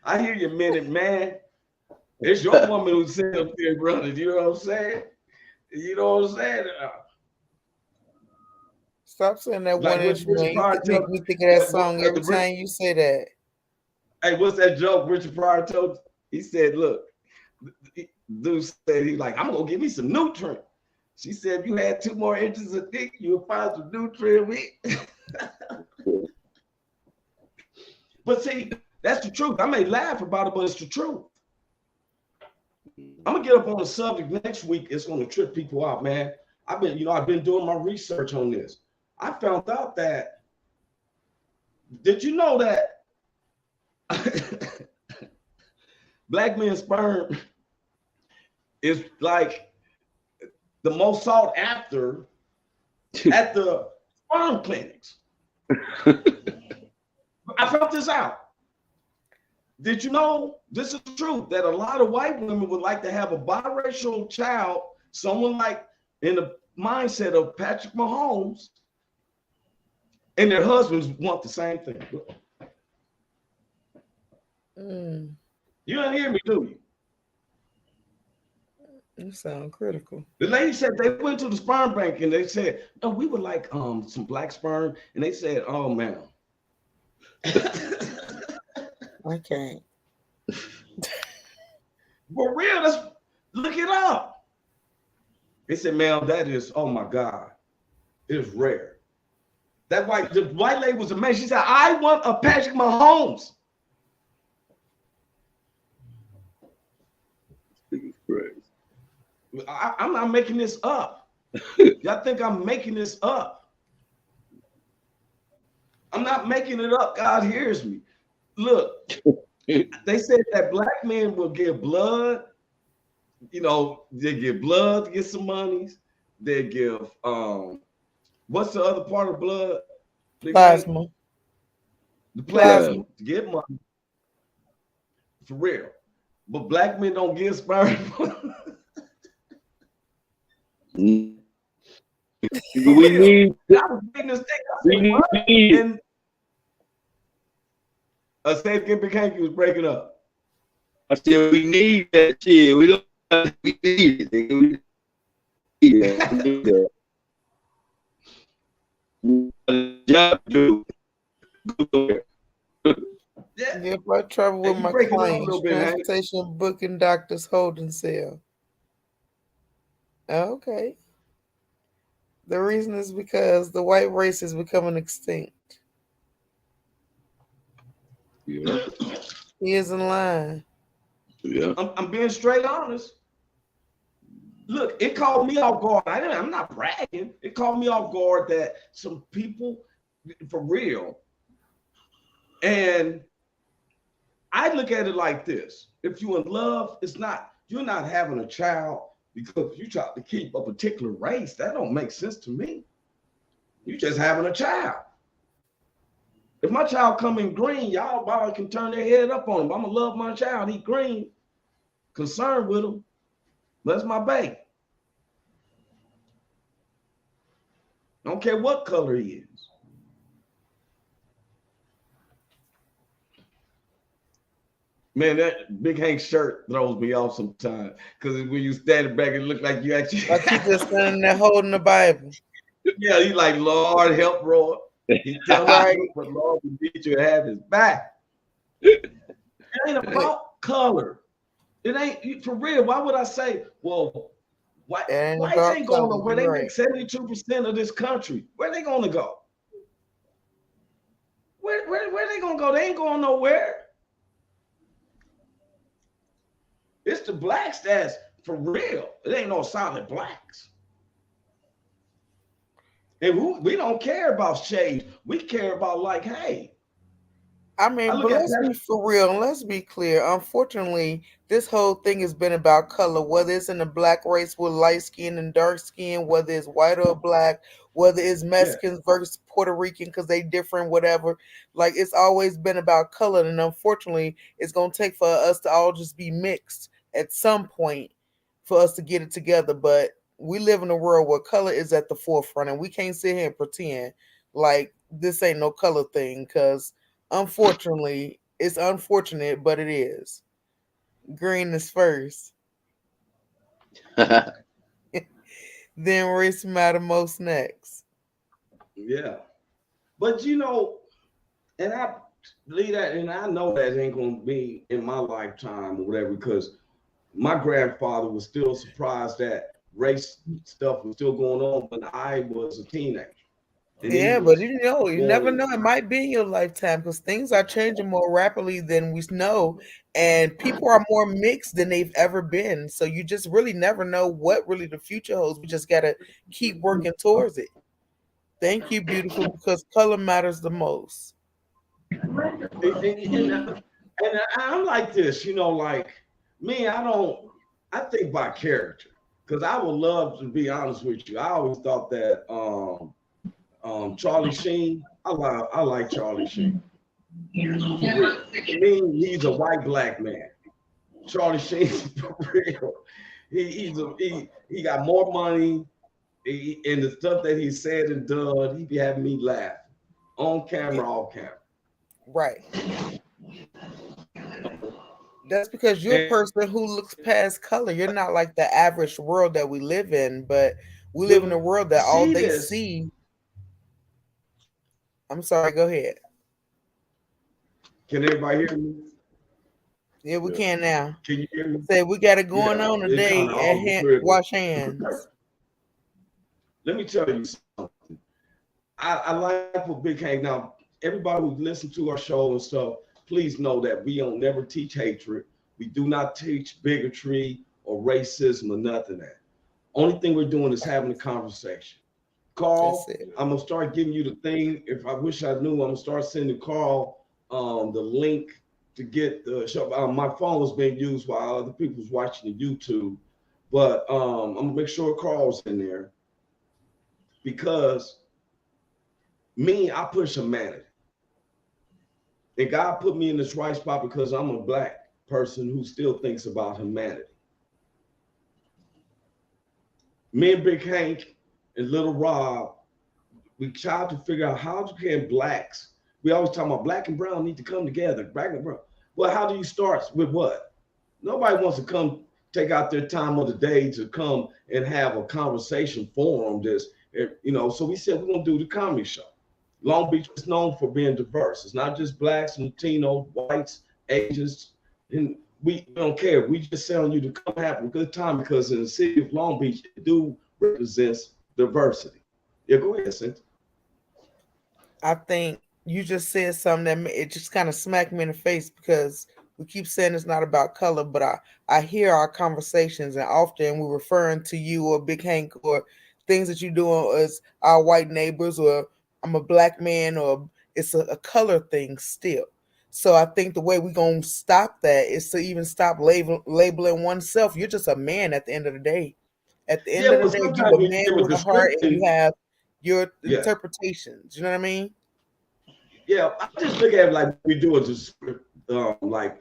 I hear you, minute man. It's your woman who's sitting up there running. You know what I'm saying? You know what I'm saying? Stop saying that Like 1-inch man. You make me think of that song every time you say that. Hey, what's that joke Richard Pryor told? He said, look, dude said, he's like, I'm going to give me some nutrient. She said, if you had 2 more inches of dick, you'll find some nutrient with. But see, that's the truth. I may laugh about it, but it's the truth. I'm gonna get up on the subject next week. It's gonna trip people out, man. I've been doing my research on this. I found out that, did you know that black men's sperm is like the most sought after at the sperm clinics? I found this out. Did you know, this is the truth, that a lot of white women would like to have a biracial child, someone like in the mindset of Patrick Mahomes, and their husbands want the same thing. You don't hear me, do you? You sound critical. The lady said they went to the sperm bank and they said, no, we would like some black sperm. And they said, oh, man. I can't. For real, look it up. They said, ma'am, that is, oh my God, it is rare. The white lady was amazed. She said, I want a Patrick Mahomes. I'm not making this up. Y'all think I'm making this up? I'm not making it up. God hears me. Look, they said that black men will give blood. You know, they give blood to get some monies. They give what's the other part of blood? Plasma. The plasma to get money. For real. But black men don't give sperm. We need. I was making this thing. And a safe get became he was breaking up. I said we need that shit. We don't. We need it. We need that. Job, dude. Yeah. If I travel with You my break it up a clients, little bit, Hank. transportation, booking, doctors, holding cell. Okay. The reason is because the white race is becoming extinct. Yeah. He is in line. Yeah. I'm being straight honest. Look, it caught me off guard. I'm not bragging. It caught me off guard that some people, for real, and I look at it like this: if you're in love, you're not having a child because you try to keep a particular race. That don't make sense to me. You just having a child. If my child come in green, y'all probably can turn their head up on him. I'm gonna love my child. He green, concerned with him. That's my baby. I don't care what color he is. Man, that Big Hank shirt throws me off sometimes because when you standing back, it look like you actually. Like he just standing there holding the Bible. Yeah, he like, Lord help Roy. He tell Right. me, but Lord will beat you and have his back. It ain't about color. It ain't for real. Why would I say, well, whites ain't going nowhere? They make 72% of this country. Where they gonna go? Where they gonna go? They ain't going nowhere. It's the blacks that's for real. It ain't no solid blacks. And we don't care about shades. We care about like, hey. I mean, but let's be for real and let's be clear. Unfortunately, this whole thing has been about color, whether it's in the black race with light skin and dark skin, whether it's white or black, whether it's Mexicans versus Puerto Rican because they different, whatever. Like it's always been about color, and unfortunately, it's gonna take for us to all just be mixed at some point for us to get it together. But we live in a world where color is at the forefront, and we can't sit here and pretend like this ain't no color thing because unfortunately, it's unfortunate, but it is. Green is first. Then race matter most next. Yeah. But and I believe that, and I know that ain't gonna be in my lifetime or whatever, because my grandfather was still surprised that race stuff was still going on when I was a teenager. Yeah, but you never know. It might be in your lifetime because things are changing more rapidly than we know, and people are more mixed than they've ever been. So you just really never know what really the future holds. We just gotta keep working towards it. Thank you, beautiful, because color matters the most. And I'm like this, like me, I think by character, because I would love to be honest with you. I always thought that Charlie Sheen, I like Charlie Sheen. To me, he's a white black man. Charlie Sheen, for real. He got more money, and the stuff that he said and done, he be having me laugh on camera, off camera. Right. That's because you're a person who looks past color. You're not like the average world that we live in, but we live in a world that all they see. I'm sorry, go ahead. Can everybody hear me? Yeah, we can now. Can you hear me? Say we got it going on today and wash hands. Let me tell you something. I like what Big Hank. Now, everybody who listens to our show and stuff, please know that we don't never teach hatred. We do not teach bigotry or racism or nothing of that. Only thing we're doing is having a conversation. Carl, I'm gonna start giving you the thing. If I wish I knew, I'm gonna start sending Carl the link to get the show. My phone was being used while other people was watching the YouTube, but I'm gonna make sure Carl's in there because I push humanity, and God put me in this right spot because I'm a black person who still thinks about humanity. Me and Big Hank and Little Rob, we tried to figure out how can blacks, we always talk about black and brown need to come together, black and brown. Well, how do you start with what? Nobody wants to come take out their time of the day to come and have a conversation forum so we said we're gonna do the comedy show. Long Beach is known for being diverse. It's not just blacks, Latinos, whites, Asians, and we don't care. We just telling you to come have a good time because in the city of Long Beach, it do represents diversity. Yeah, go ahead, Cynthia. I think you just said something that it just kind of smacked me in the face because we keep saying it's not about color, but I hear our conversations and often we're referring to you or Big Hank or things that you're doing as our white neighbors or I'm a black man or it's a color thing still. So I think the way we're gonna stop that is to even stop labeling oneself. You're just a man at the end of the day. At the end Yeah, of the well, day, you sometimes a when you man give a with a heart and you description, have your yeah, interpretations. You know what I mean? yeah. I just look at it like we do a description, like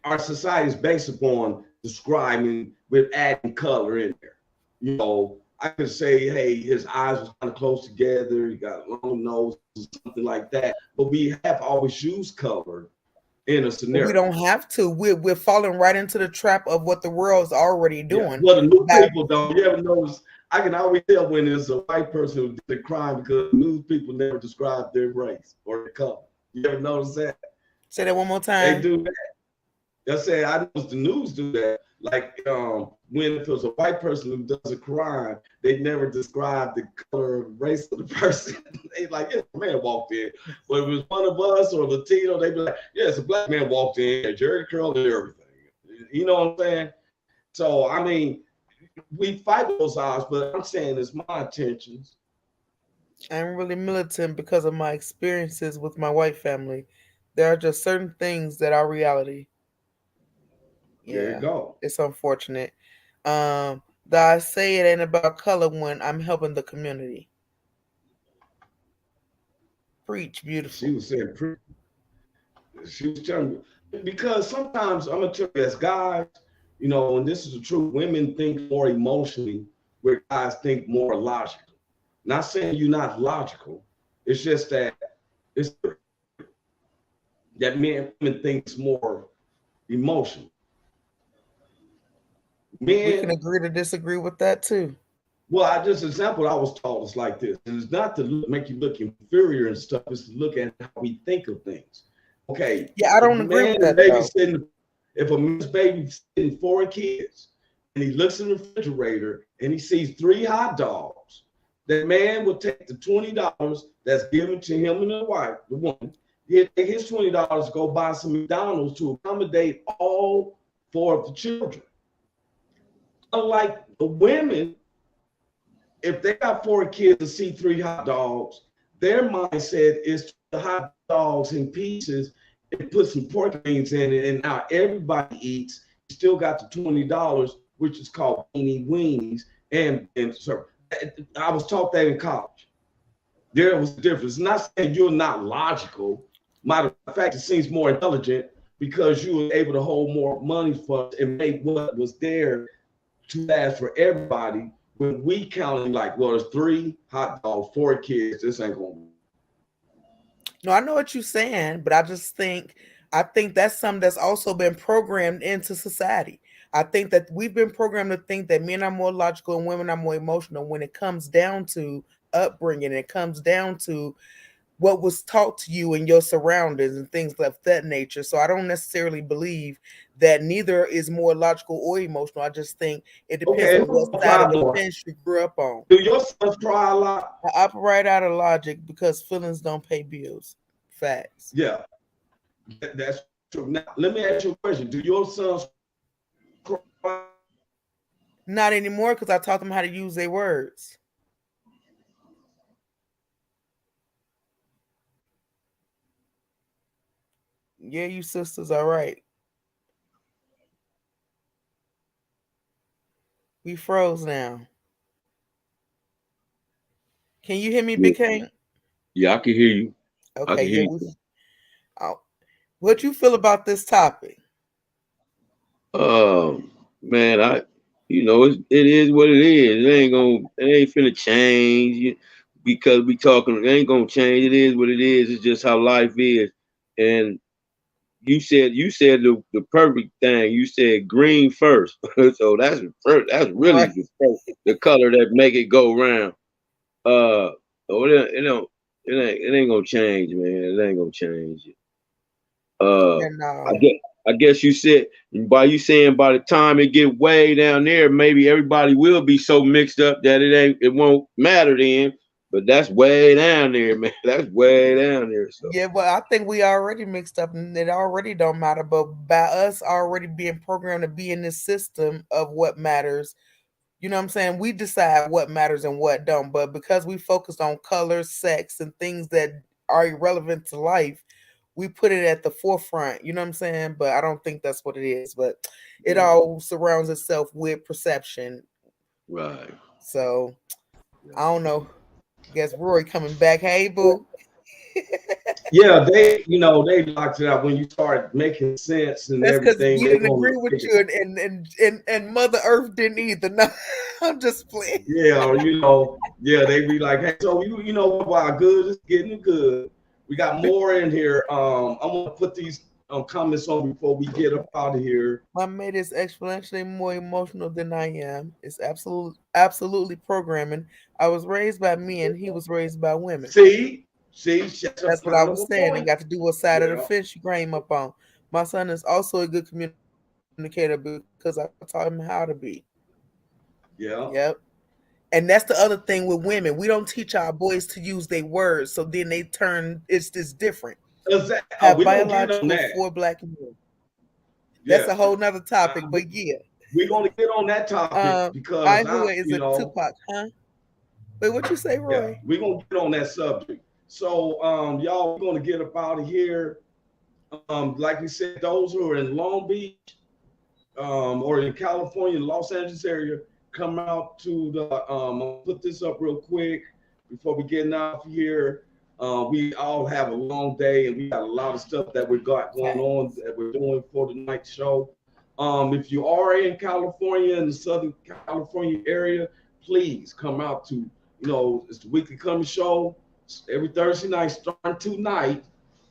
our society is based upon describing with adding color in there. You know, I could say, hey, his eyes was kind of close together, he got a long nose, something like that. But we have always used color in a We scenario. don't have to. We're falling right into the trap of what the world's already Yeah. doing. Well, the new By, people don't. You ever notice? I can always tell when it's a white person who did a crime because news people never describe their race or their color. You ever notice that? say that one more They time. do. I say I noticed the news do that. Like when if it was a white person who does a crime, they never describe the color or race of the person. They like, yeah, a man walked in. But if it was one of us or Latino, they'd be like, yeah, it's a black man walked in, Jerry curl and everything. You know what I'm saying? So I mean, we fight those odds, but I'm saying it's my intentions. I'm really militant because of my experiences with my white family. There are just certain things that are reality. There you Yeah, go. it's unfortunate. That I say it ain't about color when I'm helping the community. Preach, She beautiful. was saying, she was telling me because sometimes I'm gonna tell you as guys, you know, and this is the truth, women think more emotionally where guys think more logical. Not saying you're not logical, it's just that it's that men women thinks more emotional. We can Men, agree to disagree with that too. well, I just example I was taught is like this, and it's not to make you look inferior and stuff, it's to look at how we think of things. Okay, Yeah, I if a don't agree man with is that though. babysitting, if a man's babysitting 4 kids and he looks in the refrigerator and he sees 3 hot dogs, that man will take the $20 that's given to him and the wife, the woman, he'll take his $20 to go buy some McDonald's to accommodate all 4 of the children. Unlike the women, if they got 4 kids and see 3 hot dogs, their mindset is the hot dogs in pieces and put some pork beans in it, and now everybody eats. You still got the $20, which is called weenie weenies, and so I was taught that in college. There was a difference. Not saying you're not logical. Matter of fact, it seems more intelligent because you were able to hold more money for and make what was there to last for everybody. When we counting like, well, there's 3 hot dogs, 4 kids, this ain't gonna. No, I know what you're saying, but I think that's something that's also been programmed into society. I think that we've been programmed to think that men are more logical and women are more emotional when it comes down to upbringing, it comes down to what was taught to you in your surroundings and things of that nature. So I don't necessarily believe that neither is more logical or emotional. I just think it depends Okay, on who's what gonna side cry of the more? fence you grew up on. Do your sons cry a lot? I operate out of logic because feelings don't pay bills. Facts. Yeah, that's true. Now, let me ask you a question. Do your sons cry? Not anymore because I taught them how to use their words. Yeah, you sisters are right. We froze now. Can you hear me, Yeah, Big Hank? yeah, I can hear you. I Okay, can yeah. hear you. Oh, what you feel about this topic? Man, it is what it is. It ain't finna change because we talking. It ain't gonna change. It is what it is. It's just how life is. And you said the perfect thing. You said green first, so that's first. That's really Right. the color that make it go round. Uh, you know. It ain't gonna change, man. It ain't gonna change. And I guess you said by you saying by the time it get way down there, maybe everybody will be so mixed up that it won't matter then. But that's way down there, man. That's way down there. So yeah, but I think we already mixed up and it already don't matter. But by us already being programmed to be in this system of what matters, you know what I'm saying? We decide what matters and what don't. But because we focus on color, sex, and things that are irrelevant to life, we put it at the forefront. You know what I'm saying? But I don't think that's what it is. But it all surrounds itself with perception. right. So I don't know. I guess Roy coming back. Hey, boo. Yeah, they locked it out when you start making sense and That's because everything. we didn't agree with you, and Mother Earth didn't either. No, I'm just playing. Yeah, they be like, hey, so you know what? Our good is getting good. We got more in here. I'm gonna put these comments on before we get up out of here. My mate is exponentially more emotional than I am. It's absolutely programming. I was raised by men. He was raised by women. See, that's what I was saying. It got to do what side of the fence you came up on. My son is also a good communicator because I taught him how to be. Yeah. Yep. And that's the other thing with women. We don't teach our boys to use their words, so then they turn. It's different. Exactly. Have biological for black men. That's a whole nother topic, but yeah. We're gonna get on that topic because is a Tupac, huh? Wait, what you say, Roy? Yeah, we're gonna get on that subject. So y'all, we're gonna get up out of here. Like we said, those who are in Long Beach or in California, Los Angeles area, come out to the I'll put this up real quick before we get out of here. We all have a long day and we got a lot of stuff that we got going on that we're doing for the night show. If you are in California, in the Southern California area, please come out to, it's the Weekly Comedy Show every Thursday night starting tonight,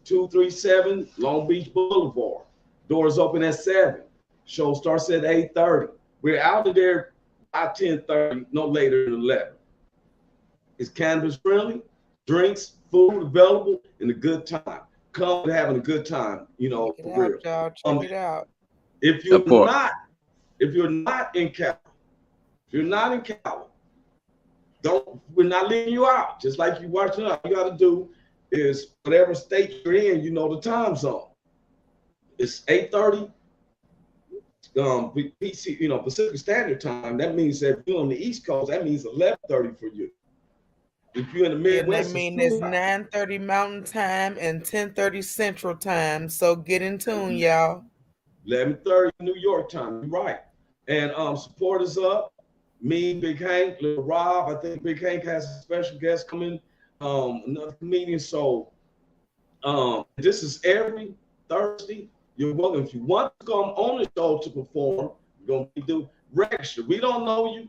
237 Long Beach Boulevard. Doors open at 7. Show starts at 8:30. We're out of there by 10:30, no later than 11. It's cannabis friendly, drinks, food available, and a good time. Come having a good time, for real. Y'all. Check it out. If you're not in Cali, we're not leaving you out. Just like you watching us, all you got to do is whatever state you're in, the time zone. It's 8:30. PC, Pacific Standard Time. That means that if you're on the East Coast, that means 11:30 for you. If you're in the Midwest, that means it's 9:30 Mountain Time and 10:30 Central Time. So get in tune, y'all. 11:30 New York time. You're right. And support us up. Me, Big Hank, Little Rob. I think Big Hank has a special guest coming. Another comedian. So this is every Thursday. You're welcome. If you want to come on the show to perform, you're going to register. We don't know you.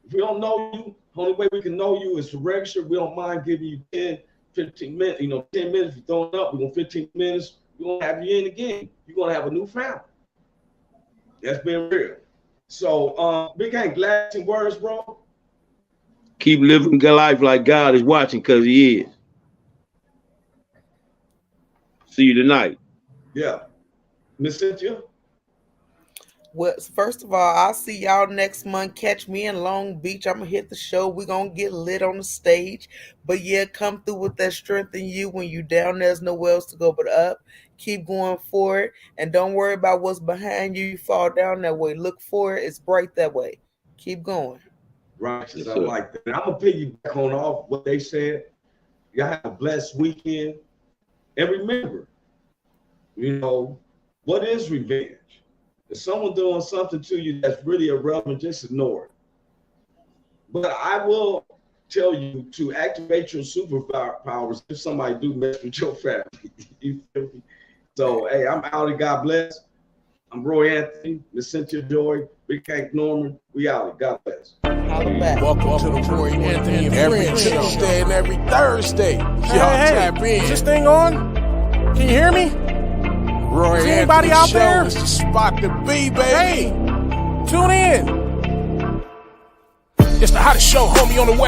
If we don't know you, the only way we can know you is to register. We don't mind giving you 10, 15 minutes. 10 minutes. If you throw it up, we're going to 15 minutes. We're going to have you in again. You're going to have a new family. That's been real. So, Big Hank, lasting words, bro. Keep living life like God is watching, because he is. See you tonight. Yeah. Miss Cynthia? Well, first of all, I'll see y'all next month. Catch me in Long Beach. I'm going to hit the show. We're going to get lit on the stage. But yeah, come through with that strength in you. When you're down, there's nowhere else to go but up. Keep going for it. And don't worry about what's behind you. You fall down that way. Look for it. It's bright that way. Keep going. Righteous. I like that. I'm going to piggyback on off what they said. Y'all have a blessed weekend. And remember, what is revenge? If someone doing something to you that's really irrelevant, just ignore it. But I will tell you to activate your superpowers if somebody do mess with your family. You feel me? So, hey, I'm out and God bless. I'm Roy Anthony, Miss Cynthia Joy, Big Hank Norman. We out. God bless. Welcome to the Roy Anthony and Friends Show. Tuesday and every Thursday. Y'all tap in. Is this thing on? Can you hear me? Roy Anthony anybody out there? Is the spot to be, baby. Hey, tune in. It's the hottest show, homie, on the West.